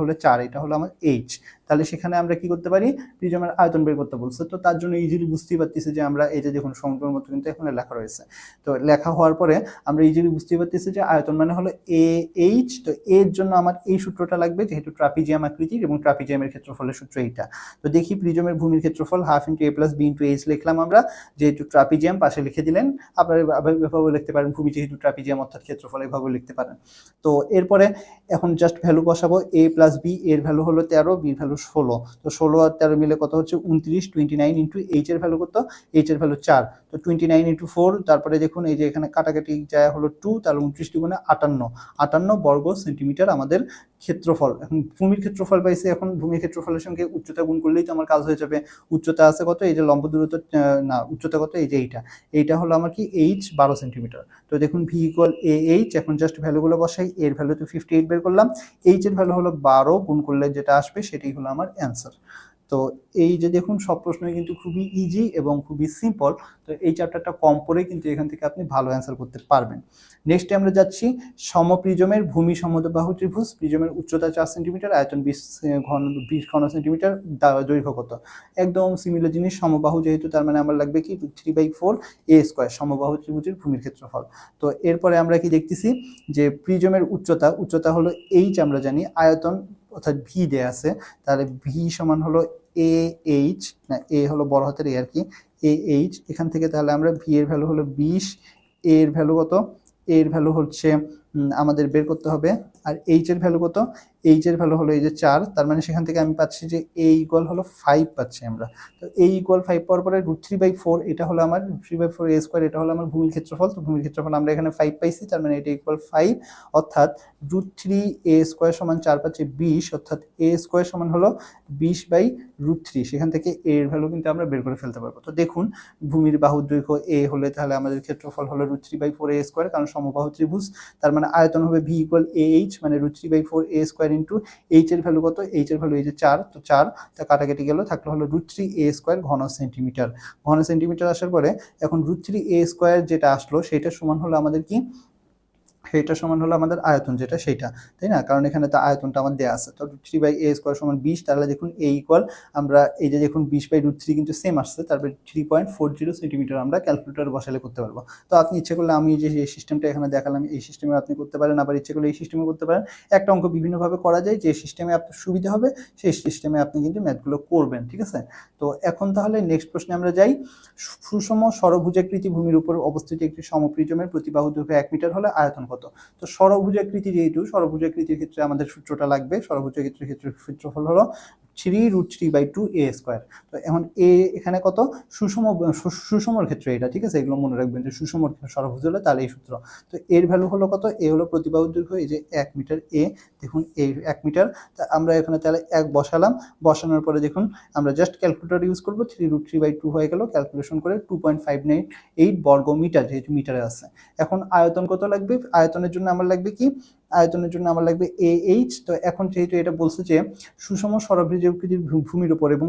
হলো 4, এটা হলো আমার h। তাহলে সেখানে আমরা কি করতে পারি, প্রিজমের আয়তন বের করতে বলছে। তো তার জন্য ইজিলি বুঝতেই পারতেছি যে আমরা এই যে দেখুন সমগ্রের মতো কিন্তু এখানে লেখা রয়েছে। তো লেখা হওয়ার পরে আমরা ইজিলি বুঝতেই পারতেছি যে আয়তন মানে হলো ah। তো এর জন্য আমার এই সূত্রটা লাগবে, যেহেতু ট্রাপিজিয়াম আকৃতির এবং ট্রাপিজিয়ামের ক্ষেত্রফলের সূত্র এইটা। তো দেখি প্রিজমের ভূমির ক্ষেত্রফল ½ * a + b * h লিখলাম আমরা, যেহেতু ট্রাপিজিয়াম পাশে লিখে দিলেন। আপনারা এভাবে লিখতে পারেন, ভূমি যেহেতু ট্রাপিজিয়াম অর্থাৎ ক্ষেত্রফল, এভাবে লিখতে পারেন। তো এরপরে এখন জাস্ট ভ্যালু বসাবো, a + b, এর ভ্যালু হলো 13, b এর ভ্যালু 16। তো 16 আর 13 মিলে কত হচ্ছে 29, 29 * h এর ভ্যালু কত, h এর ভ্যালু 4। তো 29 * 4, তারপরে দেখুন এই যে এখানে কাটাকাটি যায় হলো 2, তাহলে 29 × 58 বর্গ সেন্টিমিটার আমাদের ক্ষেত্রফল। এখন ভূমির ক্ষেত্রফল পাইছে, এখন ভূমির ক্ষেত্রফলের সঙ্গে উচ্চতা গুণ করলেই তো আমার কাজ হয়ে যাবে। উচ্চতা আছে কত, এই যে লম্ব দূরত্ব না উচ্চতা কত, এই যে এইটা হলো আমার কি h 12 সেন্টিমিটার। তো দেখুন v = ah। এখন জাস্ট ভ্যালুগুলো বসাই, এর ভ্যালু তো 58 বের করলাম, h এর ভ্যালু হলো 12, গুণ করলে যেটা আসবে সেটাই হলো আমার অ্যান্সার। তো এই যে দেখুন সব প্রশ্নই কিন্তু খুবই ইজি এবং খুবই সিম্পল। তো এই চ্যাপ্টারটা কম পড়ে কিন্তু এখান থেকে আপনি ভালো অ্যান্সার করতে পারবেন। নেক্সটে আমরা যাচ্ছি সমপ্রিজমের ভূমি সমবাহু ত্রিভুজ। প্রিজমের উচ্চতা 4 সেন্টিমিটার, আয়তন 20 ঘন সেন্টিমিটার, দৈর্ঘ্য কত। একদম সিমিলার জিনিস, সমবাহু যেহেতু তার মানে আমার লাগবে কি 3/4a², সমবাহু ত্রিভুজের ভূমির ক্ষেত্রফল। তো এরপরে আমরা কি দেখতেছি যে প্রিজমের উচ্চতা হলো h, আমরা জানি আয়তন অর্থাৎ ভি দেয়া আছে, তাহলে ভি সমান হলো ah, না a হলো বড় হাতের a আর কি, ah। এখান থেকে তাহলে আমরা ভি এর ভ্যালু হলো 20, a এর ভ্যালু কত, a এর ভ্যালু হচ্ছে আমাদের বের করতে হবে। আর h এর ভ্যালু কত, h এর ভ্যালু হলো এই যে 4, তার মানে সেখান থেকে আমি পাচ্ছি যে a = হলো 5 পাচ্ছি আমরা। তো a = 5 পাওয়ার পরে √3/4, এটা হলো আমার 3/4a², এটা হলো আমার ভূমির ক্ষেত্রফল। তো ভূমির ক্ষেত্রফল আমরা এখানে 5 পাইছি, তার মানে এটা = 5, অর্থাৎ √3a² = 4 পাচ্ছি 20, অর্থাৎ a² সমান হলো 20/√3। সেখান থেকে a এর ভ্যালু কিন্তু আমরা বের করে ফেলতে পারবো। তো দেখুন ভূমির বাহুর দৈর্ঘ্য a হলে তাহলে আমাদের ক্ষেত্রফল হলো √3/4a², কারণ সমবাহু ত্রিভুজ, তার মানে মানে আয়তন হবে ভি ইকুয়াল এ এইচ মানে √3/4 এ স্কোয়ার ইন্টু এইচ এর ভ্যালু কত, এইচ এর ভ্যালু এই যে 4, তো 4 তা কাটাকাটি গেল, থাকলো হলো √3 এ স্কোয়ার ঘন সেন্টিমিটার। ঘন সেন্টিমিটার আসার পরে এখন √3 এ স্কোয়ার যেটা আসলো সেটা সমান হলো আমাদের কি, সেইটা সমান হলো আমাদের আয়তন যেটা সেইটা, তাই না? কারণ এখানে তো আয়তনটা আমার দেওয়া আছে। তো √3/a² সমান 20, তাহলে দেখুন a ইকুয়াল আমরা এই যে দেখুন 20/√3 কিন্তু সেম আসছে, তারপরে 3.40 সেন্টিমিটার আমরা ক্যালকুলেটর বসালে করতে পারবো। তো আপনি ইচ্ছে করলে আমি যে সিস্টেমটা এখানে দেখালাম এই সিস্টেমে আপনি করতে পারেন, আবার ইচ্ছে করলে এই সিস্টেমে করতে পারেন। একটা অঙ্ক বিভিন্নভাবে করা যায়, যে সিস্টেমে আপনার সুবিধা হবে সেই সিস্টেমে আপনি কিন্তু ম্যাথগুলো করবেন, ঠিক আছে? তো এখন তাহলে নেক্সট প্রশ্নে আমরা যাই। সুষম ষড়ভুজাকৃতি ভূমির উপর অবস্থিত একটি সমপ্রিজমের প্রতিবাহু দৈর্ঘ্য 1 মিটার হলে আয়তন কত? তো ষড়ভুজাকৃতি, যেহেতু ষড়ভুজাকৃতির ক্ষেত্রে আমাদের সূত্রটা লাগবে, ষড়ভুজাকৃতির ক্ষেত্রে সূত্রফল হলো 3√3/2 a স্কোয়ার। তো এখন এ এখানে কত, সুষমর ক্ষেত্রে এটা, ঠিক আছে? এগুলো মনে রাখবেন যে সুষমর ষড়ভুজ হলে তাহলে এই সূত্র। তো এর ভ্যালু হলো কত, এ হলো প্রতিবাহু দৈর্ঘ্য এই যে 1 মিটার, এ দেখুন এই 1 মিটার, তা আমরা এখানে তাহলে 1 বসালাম, বসানোর পরে দেখুন আমরা জাস্ট ক্যালকুলেটর ইউজ করবো, 3√3/2 হয়ে গেল, ক্যালকুলেশন করে 2.598 বর্গ মিটার, যেহেতু মিটারে আছে। এখন আয়তন কত লাগবে, আয়তনের জন্য আমার লাগবে কি, আয়তনের জন্য আমার লাগবে এ এইচ। তো এখন যেহেতু এটা বলছে যে সুষম ষড়ভুজাকৃতির ভূমির উপর এবং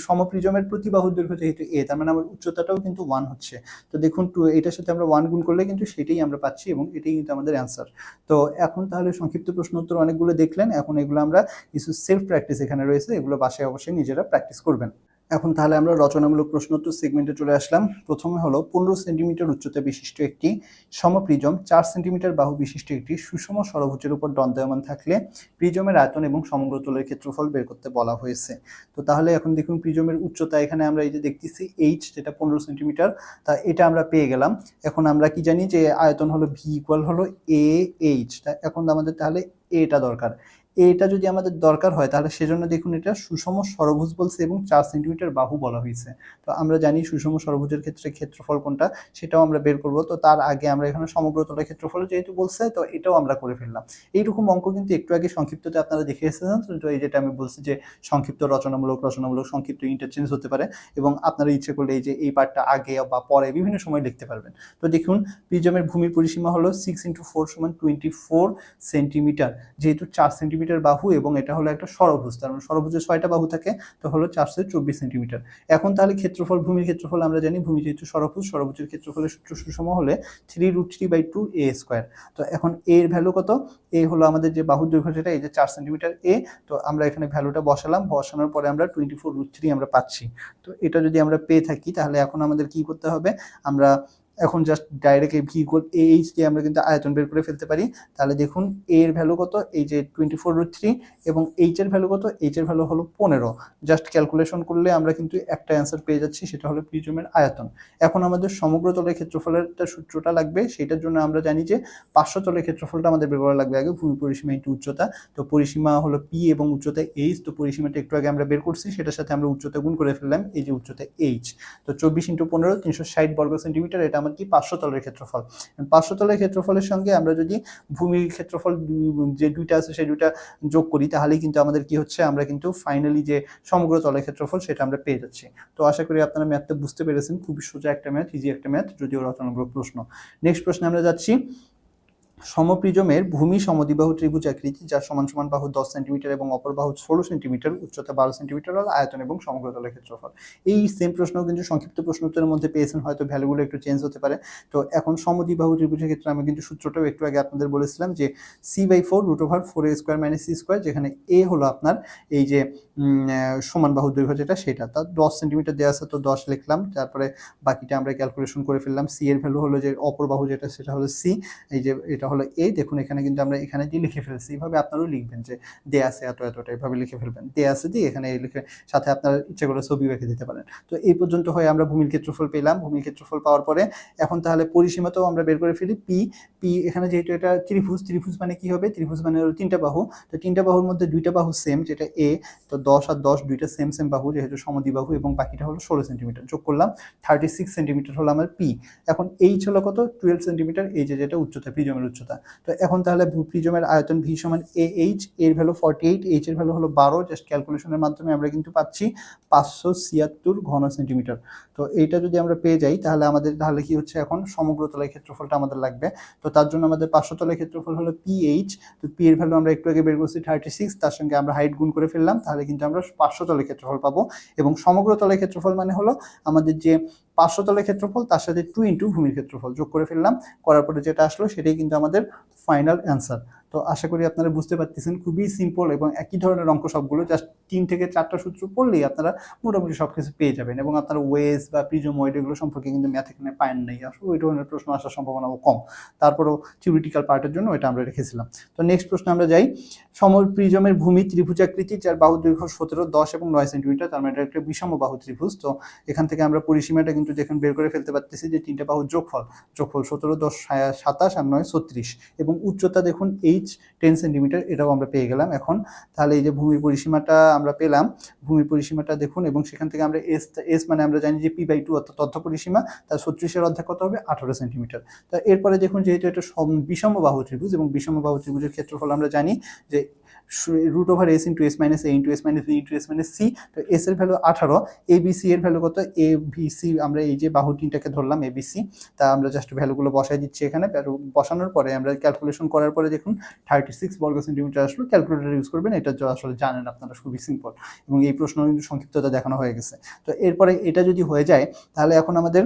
সমপ্রিজমের প্রতিবাহুর দৈর্ঘ্য যেহেতু এ, তার মানে আমার উচ্চতাটাও কিন্তু 1 হচ্ছে। তো দেখুন এটার সাথে আমরা 1 গুণ করলে কিন্তু সেটাই আমরা পাচ্ছি এবং এটাই কিন্তু আমাদের অ্যান্সার। তো এখন তাহলে সংক্ষিপ্ত প্রশ্ন উত্তর অনেকগুলো দেখলেন, এখন এগুলো আমরা কিছু সেলফ প্র্যাকটিস এখানে রয়েছে, এগুলো বাসায় অবশ্যই নিজেরা প্র্যাকটিস করবেন। এখন তাহলে আমরা রচনামূলক প্রশ্নোত্তর সেগমেন্টে চলে আসলাম। প্রথমে হলো 15 সেন্টিমিটার উচ্চতা বিশিষ্ট একটি সমপ্রিজম 4 সেন্টিমিটার বাহু বিশিষ্ট একটি সুষম ষড়ভুজের উপর দণ্ডায়মান থাকলে প্রিজমের আয়তন এবং সমগ্র তলের ক্ষেত্রফল বের করতে বলা হয়েছে। তো তাহলে এখন দেখুন প্রিজমের উচ্চতা এখানে আমরা এই যে দেখতেছি এইচ, যেটা 15 সেন্টিমিটার, তা এটা আমরা পেয়ে গেলাম। এখন আমরা কি জানি যে আয়তন হলো ভি ইকুয়াল হলো এ এইচ, এখন আমাদের তাহলে এটা দরকার। এটা যদি আমাদের দরকার হয় তাহলে সেজন্য দেখুন এটা সুষম ষড়ভুজ বলছে এবং 4 সেন্টিমিটার বাহু বলা হয়েছে। তো আমরা জানি সুষম ষড়ভুজের ক্ষেত্রে ক্ষেত্রফল কোনটা সেটাও আমরা বের করব। তো তার আগে আমরা এখানে সমগ্র তলের ক্ষেত্রফল যেহেতু বলছে, তো এটাও আমরা করে ফেললাম। এইরকম অঙ্ক কিন্তু একটু আগে সংক্ষিপ্ততে আপনারা দেখে এসেছেন। তো এই যেটা আমি বলছি যে সংক্ষিপ্ত রচনামূলক, রচনামূলক সংক্ষিপ্ত ইন্টারচেঞ্জ হতে পারে এবং আপনারা ইচ্ছে করলে এই যে এই পার্টটা আগে বা পরে বিভিন্ন সময় লিখতে পারবেন। তো দেখুন প্রিজমের ভূমির পরিসীমা হলো 6 × 4 = 24 সেন্টিমিটার, যেহেতু 4 সেন্টিমিটার বাহু এবং এটা হলো একটা ষড়ভুজ, তার মানে ষড়ভুজের 6টা বাহু থাকে, তো হলো 424 সেন্টিমিটার। এখন তাহলে ক্ষেত্রফল, ভূমির ক্ষেত্রফল আমরা জানি, ভূমি যেহেতু ষড়ভুজ, ষড়ভুজের ক্ষেত্রফলের সূত্র সুষম হলে 3√3/2 a স্কোয়ার। তো এখন এর ভ্যালু কত, এ হলো আমাদের যে বাহুর দৈর্ঘ্য যেটা এই যে 4 সেন্টিমিটার এ, তো আমরা এখানে ভ্যালুটা বসালাম, বসানোর পরে আমরা 24√3 আমরা পাচ্ছি। তো এটা যদি আমরা পেয়ে থাকি তাহলে এখন আমাদের কি করতে হবে, আমরা এখন just direct V equal A H দিয়ে আমরা কিন্তু আয়তন বের করে ফেলতে পারি। তাহলে দেখুন এর ভ্যালু কত, এই যে 24√3, এবং এইচ এর ভ্যালু কত, এইচ এর ভ্যালু হলো 15। জাস্ট ক্যালকুলেশন করলে আমরা কিন্তু একটা অ্যান্সার পেয়ে যাচ্ছি, সেটা হলো প্রিজমের আয়তন। এখন আমাদের সমগ্র তলের ক্ষেত্রফলের সূত্রটা লাগবে, সেটার জন্য আমরা জানি যে 500 তলের ক্ষেত্রফলটা আমাদের বের করা লাগবে আগে, ভূমি পরিসীমা ইন্টু উচ্চতা। তো পরিসীমা হলো পি এবং উচ্চতা এইচ, তো পরিসীমাটা একটু আগে আমরা বের করছি, সেটার সাথে আমরা উচ্চতা গুণ করে ফেললাম, এই যে উচ্চতা এইচ। তো 24 × 15 360 বর্গ সেন্টিমিটার, এটা আমার কি 500 তলের ক্ষেত্রফল। 500 তলের ক্ষেত্রফলের সঙ্গে আমরা যদি ভূমির ক্ষেত্রফল যে দুইটা আছে সেই দুইটা যোগ করি তাহলেই কিন্তু আমাদের কি হচ্ছে, আমরা কিন্তু ফাইনালি যে সমগ্র তলের ক্ষেত্রফল সেটা আমরা পেয়ে যাচ্ছি। তো আশা করি আপনারা ম্যাথটা বুঝতে পেরেছেন, খুবই সোজা একটা ম্যাথ, ইজি একটা ম্যাথ, যদিও রচনামূলক প্রশ্ন। নেক্সট প্রশ্নে আমরা যাচ্ছি। সমপ্রিজমের ভূমি সমদ্বিবাহু ত্রিভুজ আকৃতি, যার সমান সমান বাহু 10 সেন্টিমিটার এবং অপর বাহু 16 সেন্টিমিটার, উচ্চতা 12 সেন্টিমিটার হল আয়তন এবং সমগ্র তলের ক্ষেত্রফল। এই সেম প্রশ্ন কিন্তু সংক্ষিপ্ত প্রশ্ন উত্তরের মধ্যে পেয়েছেন, হয়তো ভ্যালুগুলো একটু চেঞ্জ হতে পারে। তো এখন সমদ্বিবাহু ত্রিভুজের ক্ষেত্রে আমি কিন্তু সূত্রটাও একটু আগে আপনাদের বলেছিলাম যে c/4 √4a² - c², যেখানে a হলো আপনার এই যে সমান বাহু দৈর্ঘ্য যেটা সেটা, তার 10 সেন্টিমিটার দেওয়া আছে, তো 10 লিখলাম, তারপরে বাকিটা আমরা ক্যালকুলেশন করে ফেললাম। c এর ভ্যালু হলো যে অপর বাহু যেটা সেটা হলো c, এই যে এটা হলো a, দেখুন এখানে কিন্তু আমরা এখানে দিয়ে লিখে ফেলছি। এইভাবে আপনারাও লিখবেন যে দেয়া আছে এতটা, এভাবে লিখে ফেলবেন, দেয়া আছে দিয়ে এখানে লিখে সাথে আপনার ইচ্ছে করে ছবি রেখে দিতে পারেন। তো এই পর্যন্ত হয় আমরা ভূমির ক্ষেত্রফল পেলাম। ভূমির ক্ষেত্রফল পাওয়ার পরে এখন তাহলে পরিসীমাটাও আমরা বের করে ফেলি। পি এখানে যেহেতু এটা ত্রিভুজ, ত্রিভুজ মানে কি হবে, ত্রিভুজ মানে হলো 3টা বাহু, তো 3টা বাহুর মধ্যে 2টা বাহু সেম, যেটা এ, তো 10 আর 10 দুইটা সেম সেম বাহু, যেহেতু সমদ্বিবাহু, এবং বাকিটা হলো 16 সেন্টিমিটার, যোগ করলাম 36 সেন্টিমিটার হলো আমার পি। এখন এইচ হলো কত, 12 সেন্টিমিটার, এই যে যেটা উচ্চতা, প্রিজমের উচ্চতা। উচ্চতা। তো এখন তাহলে প্রিজমের আয়তন ভি সমান এ এইচ, এর ভ্যালু 48, এইচ এর ভ্যালু হলো 12, জাস্ট ক্যালকুলেশনের মাধ্যমে আমরা কিন্তু পাচ্ছি 576 ঘন সেন্টিমিটার। তো এইটা যদি আমরা পেয়ে যাই তাহলে কি হচ্ছে, এখন সমগ্র তলের ক্ষেত্রফলটা আমাদের লাগবে। তো তার জন্য আমাদের 500 তলের ক্ষেত্রফল হলো পিএইচ। তো পি এর ভ্যালু আমরা একটু আগে বের করছি 36, তার সঙ্গে আমরা হাইট গুণ করে ফেললাম, তাহলে কিন্তু আমরা 500 তলের ক্ষেত্রফল পাবো। এবং সমগ্র তলের ক্ষেত্রফল মানে হলো আমাদের যে 500 তলের ক্ষেত্রফল তার সাথে 2 ইন্টু ভূমির ক্ষেত্রফল যোগ করে ফেললাম, করার পরে যেটা আসলো সেটাই কিন্তু আমাদের ফাইনাল অ্যান্সার। তো আশা করি আপনারা বুঝতে পারতেছেন, খুবই সিম্পল এবং একই ধরনের অঙ্ক সবগুলো, জাস্ট 3 থেকে 4টা সূত্র পড়লেই আপনারা মোটামুটি সব কিছু পেয়ে যাবেন। এবং আপনারা ওয়েজ বা প্রিজময়েড এগুলো সম্পর্কে কিন্তু ম্যাথ এখানে পায়েন নাই, আসলে ওই ধরনের প্রশ্ন আসার সম্ভাবনাও কম। তারপরেও থিওরিটিক্যাল পার্টের জন্য এটা আমরা রেখেছিলাম। তো নেক্সট প্রশ্ন আমরা যাই। প্রিজমের ভূমি ত্রিভুজাকৃতি, যার বাহু দৈর্ঘ্য 17, 10 এবং 9 সেন্টিমিটার, তার মানে এটা একটা বিষম বাহু ত্রিভুজ। তো এখান থেকে আমরা পরিসীমাটা কিন্তু দেখুন বের করে ফেলতে পারতেছি যে 3টে বাহুর যোগফল 17, 10, 27 আর 9, 36 এবং উচ্চতা দেখুন এইচ 10 সেন্টিমিটার, এটাও আমরা পেয়ে গেলাম। এখন তাহলে এই যে ভূমির পরিসীমাটা আমরা পেলাম, ভূমির পরিসীমাটা দেখুন, এবং সেখান থেকে আমরা এস মানে আমরা জানি যে p/2 অর্থাৎ তথ্য পরিসীমা, তার 36-এর অর্ধেক কত হবে 18 সেন্টিমিটার। তো এরপরে দেখুন যেহেতু এটা বিষম বাহু ত্রিভুজ এবং বিষম বাহু ত্রিভুজের ক্ষেত্রফল আমরা জানি যে √s × s - a × s - b × s - c। তো s এর ভ্যালু 18, abc এর ভ্যালু কত, abc আমরা এই যে বাহু তিনটাকে ধরলাম abc, তা আমরা জাস্ট ভ্যালুগুলো বসাই দিচ্ছি এখানে। বসানোর পরে আমরা ক্যালকুলেশন করার পরে দেখুন 36 বর্গ সেন্টিমিটার আসলো। ক্যালকুলেটর ইউজ করবেন, এটা আসলে জানেন আপনারা, খুবই সিম্পল এবং এই প্রশ্ন কিন্তু সংক্ষিপ্ততা দেখানো হয়ে গেছে। তো এরপরে এটা যদি হয়ে যায় তাহলে এখন আমাদের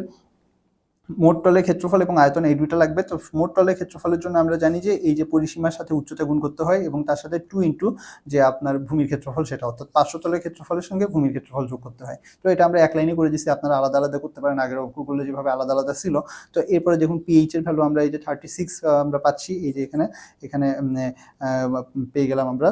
মোট তলের ক্ষেত্রফল এবং আয়তন এই দুইটা লাগবে। তো মোট তলের ক্ষেত্রফলের জন্য আমরা জানি যে এই যে পরিসীমার সাথে উচ্চতা গুণ করতে হয় এবং তার সাথে 2 ইন্টু যে আপনার ভূমির ক্ষেত্রফল সেটা, অর্থাৎ 500 তলের ক্ষেত্রফলের সঙ্গে ভূমির ক্ষেত্রফল যোগ করতে হয়। তো এটা আমরা এক লাইনে করে দিচ্ছি, আপনারা আলাদা আলাদা করতে পারেন, আগের অঙ্কগুলো যেভাবে আলাদা আলাদা ছিল। তো এরপরে দেখুন পিএইচ এর ভ্যালু আমরা এই যে 36 আমরা পাচ্ছি, এই যে এখানে পেয়ে গেলাম আমরা,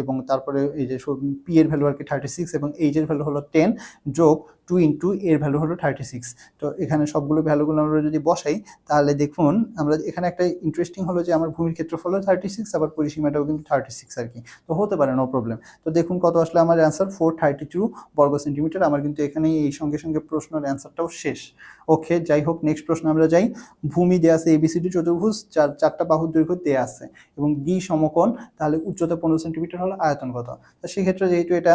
এবং তারপরে এই যে পি এর ভ্যালু আর কি 36 এবং এইচ এর ভ্যালু হলো 10 যোগ 2 ইন্টু এর ভ্যালু হলো 36। তো এখানে সবগুলো ভ্যালুগুলো আমরা যদি বসাই তাহলে দেখুন আমরা এখানে একটা ইন্টারেস্টিং হলো যে আমার ভূমির ক্ষেত্রফল 36, আবার পরিসীমাটাও কিন্তু 36 আর কি। তো হতে পারে, নো প্রবলেম। তো দেখুন কত আসলে আমার অ্যান্সার 432 বর্গ সেন্টিমিটার। আমার কিন্তু এখানে এই সঙ্গে সঙ্গে প্রশ্নের অ্যান্সারটাও শেষ। ওকে, যাই হোক, নেক্সট প্রশ্ন আমরা যাই। ভূমি দেয়া আছে এবিসিডি চতুর্ভুজ, চারটা বাহুর দৈর্ঘ্য দেয়া আছে এবং ডি সমকোণ, তাহলে উচ্চতা 15 সেন্টিমিটার হলো, আয়তন কত? তো সেক্ষেত্রে যেহেতু এটা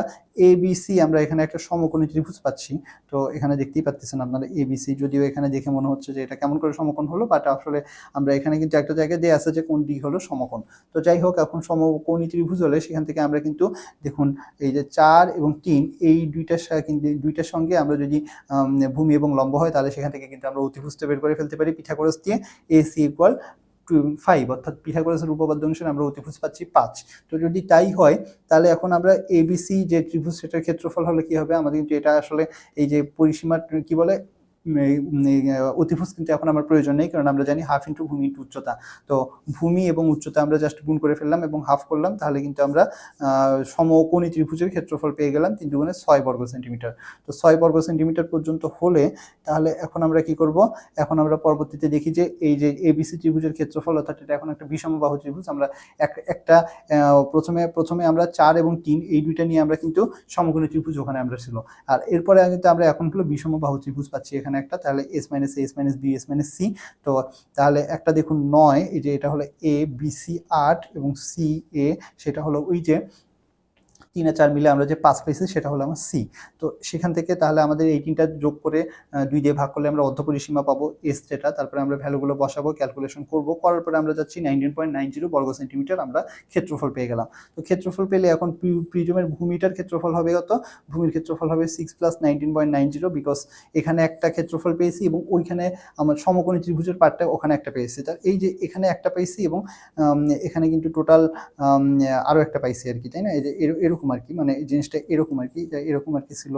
এবিসি, আমরা এখানে একটা সমকোণী ত্রিভুজ পাচ্ছি। তো এখানে দেখতেই পাচ্ছেন আপনারা এবিসি, যদিও এখানে দেখে মনে হচ্ছে যে এটা কেমন করে সমকোণ হলো, বাট আসলে আমরা এখানে কিন্তু একটা জায়গায় দেয়া আছে যে কোন দিক হলো সমকোণ। তো যাই হোক, এখন সমকোণী ত্রিভুজ হলে সেখান থেকে আমরা কিন্তু দেখুন এই যে 4 এবং 3 এই দুইটার সঙ্গে আমরা যদি ভূমি এবং লম্ব হয় তাহলে সেখান থেকে কিন্তু আমরা অতিভুজটা বের করে ফেলতে পারি পিথাগোরাস দিয়ে। AC = 5, অর্থাৎ পিথাগোরাসের উপপাদ্য অনুসারে আমরা অতিভুজ পাচ্ছি 5। তো যদি তাই হয় তাহলে এখন আমরা এবিসি যে ত্রিভুজ সেটার ক্ষেত্রফল হলে কি হবে, আমাদের কিন্তু এটা আসলে এই যে পরিসীমা কি বলে অতিভুজ কিন্তু এখন আমার প্রয়োজন নেই, কারণ আমরা জানি হাফ ইন্টু ভূমি ইন্টু উচ্চতা। তো ভূমি এবং উচ্চতা আমরা জাস্ট গুণ করে ফেললাম এবং হাফ করলাম, তাহলে কিন্তু আমরা সমকোণী ত্রিভুজের ক্ষেত্রফল পেয়ে গেলাম 3 × 6 বর্গ সেন্টিমিটার। তো 6 বর্গ সেন্টিমিটার পর্যন্ত হলে তাহলে এখন আমরা কি করব, এখন আমরা পরবর্তীতে দেখি যে এই যে এবিসি ত্রিভুজের ক্ষেত্রফল, অর্থাৎ এটা এখন একটা বিষম বাহু ত্রিভুজ, আমরা একটা প্রথমে আমরা 4 এবং 3 এই দুইটা নিয়ে আমরা কিন্তু সমকোণী ত্রিভুজ ওখানে আমরা ছিল, আর এরপরে কিন্তু আমরা এখন হলো বিষম বাহু ত্রিভুজ পাচ্ছি এখানে একটা, তাহলে s - a, s - b, s - c। তো তাহলে একটা দেখুন 9, এই যে এটা হলো a b c 8 এবং c a, সেটা হলো ওই যে 3 আর 4 মিলে আমরা যে 5 পেয়েছি সেটা হলো আমার সি। তো সেখান থেকে তাহলে আমাদের এই তিনটা যোগ করে 2 দিয়ে ভাগ করলে আমরা অর্ধপরিসীমা পাবো এস যেটা, তারপরে আমরা ভ্যালুগুলো বসাবো, ক্যালকুলেশন করব, করার পরে আমরা যাচ্ছি 19.90 বর্গ সেন্টিমিটার, আমরা ক্ষেত্রফল পেয়ে গেলাম। তো ক্ষেত্রফল পেলে এখন প্রিজমের ভূমিটার ক্ষেত্রফল হবে কত, ভূমির ক্ষেত্রফল হবে 6 + 19.90, বিকজ এখানে একটা ক্ষেত্রফল পেয়েছি এবং ওইখানে আমার সমকোণী ত্রিভুজের পার্টটা ওখানে একটা পেয়েছি, তার এই যে এখানে একটা পাইছি এবং এখানে কিন্তু টোটাল আরও একটা পাইছি আর কি, তাই না? এই যে এরকম আর কি, মানে এই জিনিসটা এরকম আর কি, এরকম আর কি ছিল,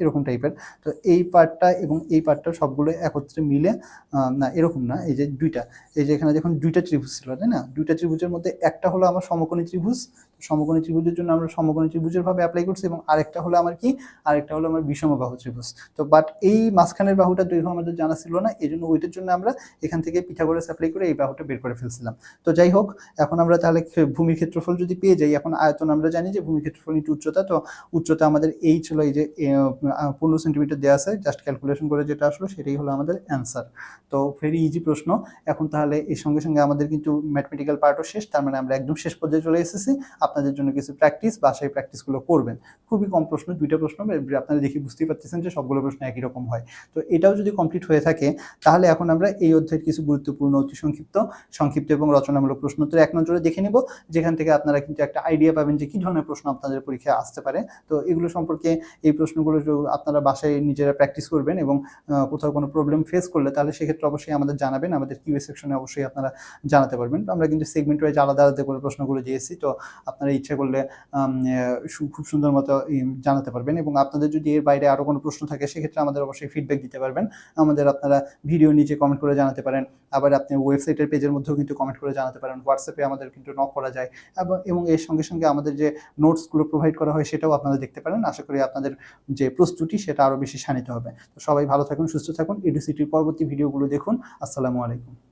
এরকম টাইপের। তো এই পার্টটা এবং এই পার্টটা সবগুলো একত্রে মিলে, না এরকম না, এই যে দুইটা, এই যে এখানে যখন দুইটা ত্রিভুজ ছিল, তাই না, দুইটা ত্রিভুজের মধ্যে একটা হলো আমার সমকোণী ত্রিভুজ, সমকোণী ত্রিভুজের জন্য আমরা সমকোণী ত্রিভুজের ভাবে অ্যাপ্লাই করছি, এবং আরেকটা হলো আমার কি, আরেকটা হলো আমার বিষমবাহু ত্রিভুজ। তো বাট এই মাঝখানের বাহুটার দৈর্ঘ্য আমাদের জানা ছিল না, এই জন্য ওইটার জন্য আমরা এখান থেকে পিথাগোরাস অ্যাপ্লাই করে এই বাহুটা বের করে ফেলছিলাম। তো যাই হোক, এখন আমরা তাহলে ভূমির ক্ষেত্রফল যদি পেয়ে যাই, এখন আয়তন আমরা জানি যে ভূমির ক্ষেত্রফল ইন্টু উচ্চতা, তো উচ্চতা আমাদের এই ছিল, এই যে 15 সেন্টিমিটার দেওয়া আছে, জাস্ট ক্যালকুলেশন করে যেটা আসলো সেটাই হলো আমাদের অ্যান্সার। তো ভেরি ইজি প্রশ্ন। এখন তাহলে এর সঙ্গে সঙ্গে আমাদের কিন্তু ম্যাথমেটিক্যাল পার্টও শেষ, তার মানে আমরা একদম শেষ পর্যায়ে চলে এসেছি। আপনাদের জন্য কিছু প্র্যাকটিস, বাসায় প্র্যাকটিসগুলো করবেন। খুবই কম প্রশ্ন, 2টা প্রশ্ন, আপনারা দেখি বুঝতেই পারতেছেন যে সবগুলো প্রশ্ন একই রকম হয়। তো এটাও যদি কমপ্লিট হয়ে থাকে, তাহলে এখন আমরা এই অধ্যায়ের কিছু গুরুত্বপূর্ণ অতি সংক্ষিপ্ত এবং রচনামূলক প্রশ্ন উত্তর এক নজরে দেখে নেব, যেখান থেকে আপনারা কিন্তু একটা আইডিয়া পাবেন যে কি ধরনের প্রশ্ন আপনাদের পরীক্ষায় আসতে পারে। তো এগুলো সম্পর্কে, এই প্রশ্নগুলো আপনারা বাসায় নিজেরা প্র্যাকটিস করবেন, এবং কোথাও কোনো প্রবলেম ফেস করলে তাহলে সেক্ষেত্রে অবশ্যই আমাদের জানাবেন, আমাদের কিউএ সেকশনে অবশ্যই আপনারা জানাতে পারবেন। আমরা কিন্তু সেগমেন্ট ওয়াইজ আলাদা আলাদা করে প্রশ্নগুলো দিয়েছি, তো আপনারা ইচ্ছা করলে খুব সুন্দর মতো জানাতে পারবেন। এবং আপনাদের যদি এর বাইরে আরও কোনো প্রশ্ন থাকে, সেক্ষেত্রে আমাদের অবশ্যই ফিডব্যাক দিতে পারবেন। আমাদের আপনারা ভিডিও নিচে কমেন্ট করে জানাতে পারেন, আবার আপনি ওয়েবসাইটের পেজের মধ্যেও কিন্তু কমেন্ট করে জানাতে পারেন, হোয়াটসঅ্যাপে আমাদের কিন্তু নক করা যায়, এবং এর সঙ্গে সঙ্গে আমাদের যে নোটসগুলো প্রোভাইড করা হয় সেটাও আপনারা দেখতে পারেন। আশা করি আপনাদের যে প্রস্তুতি সেটা আরও বেশি শানিত হবে। তো সবাই ভালো থাকুন, সুস্থ থাকুন, এডুসিটির পরবর্তী ভিডিওগুলো দেখুন। আসসালামু আলাইকুম।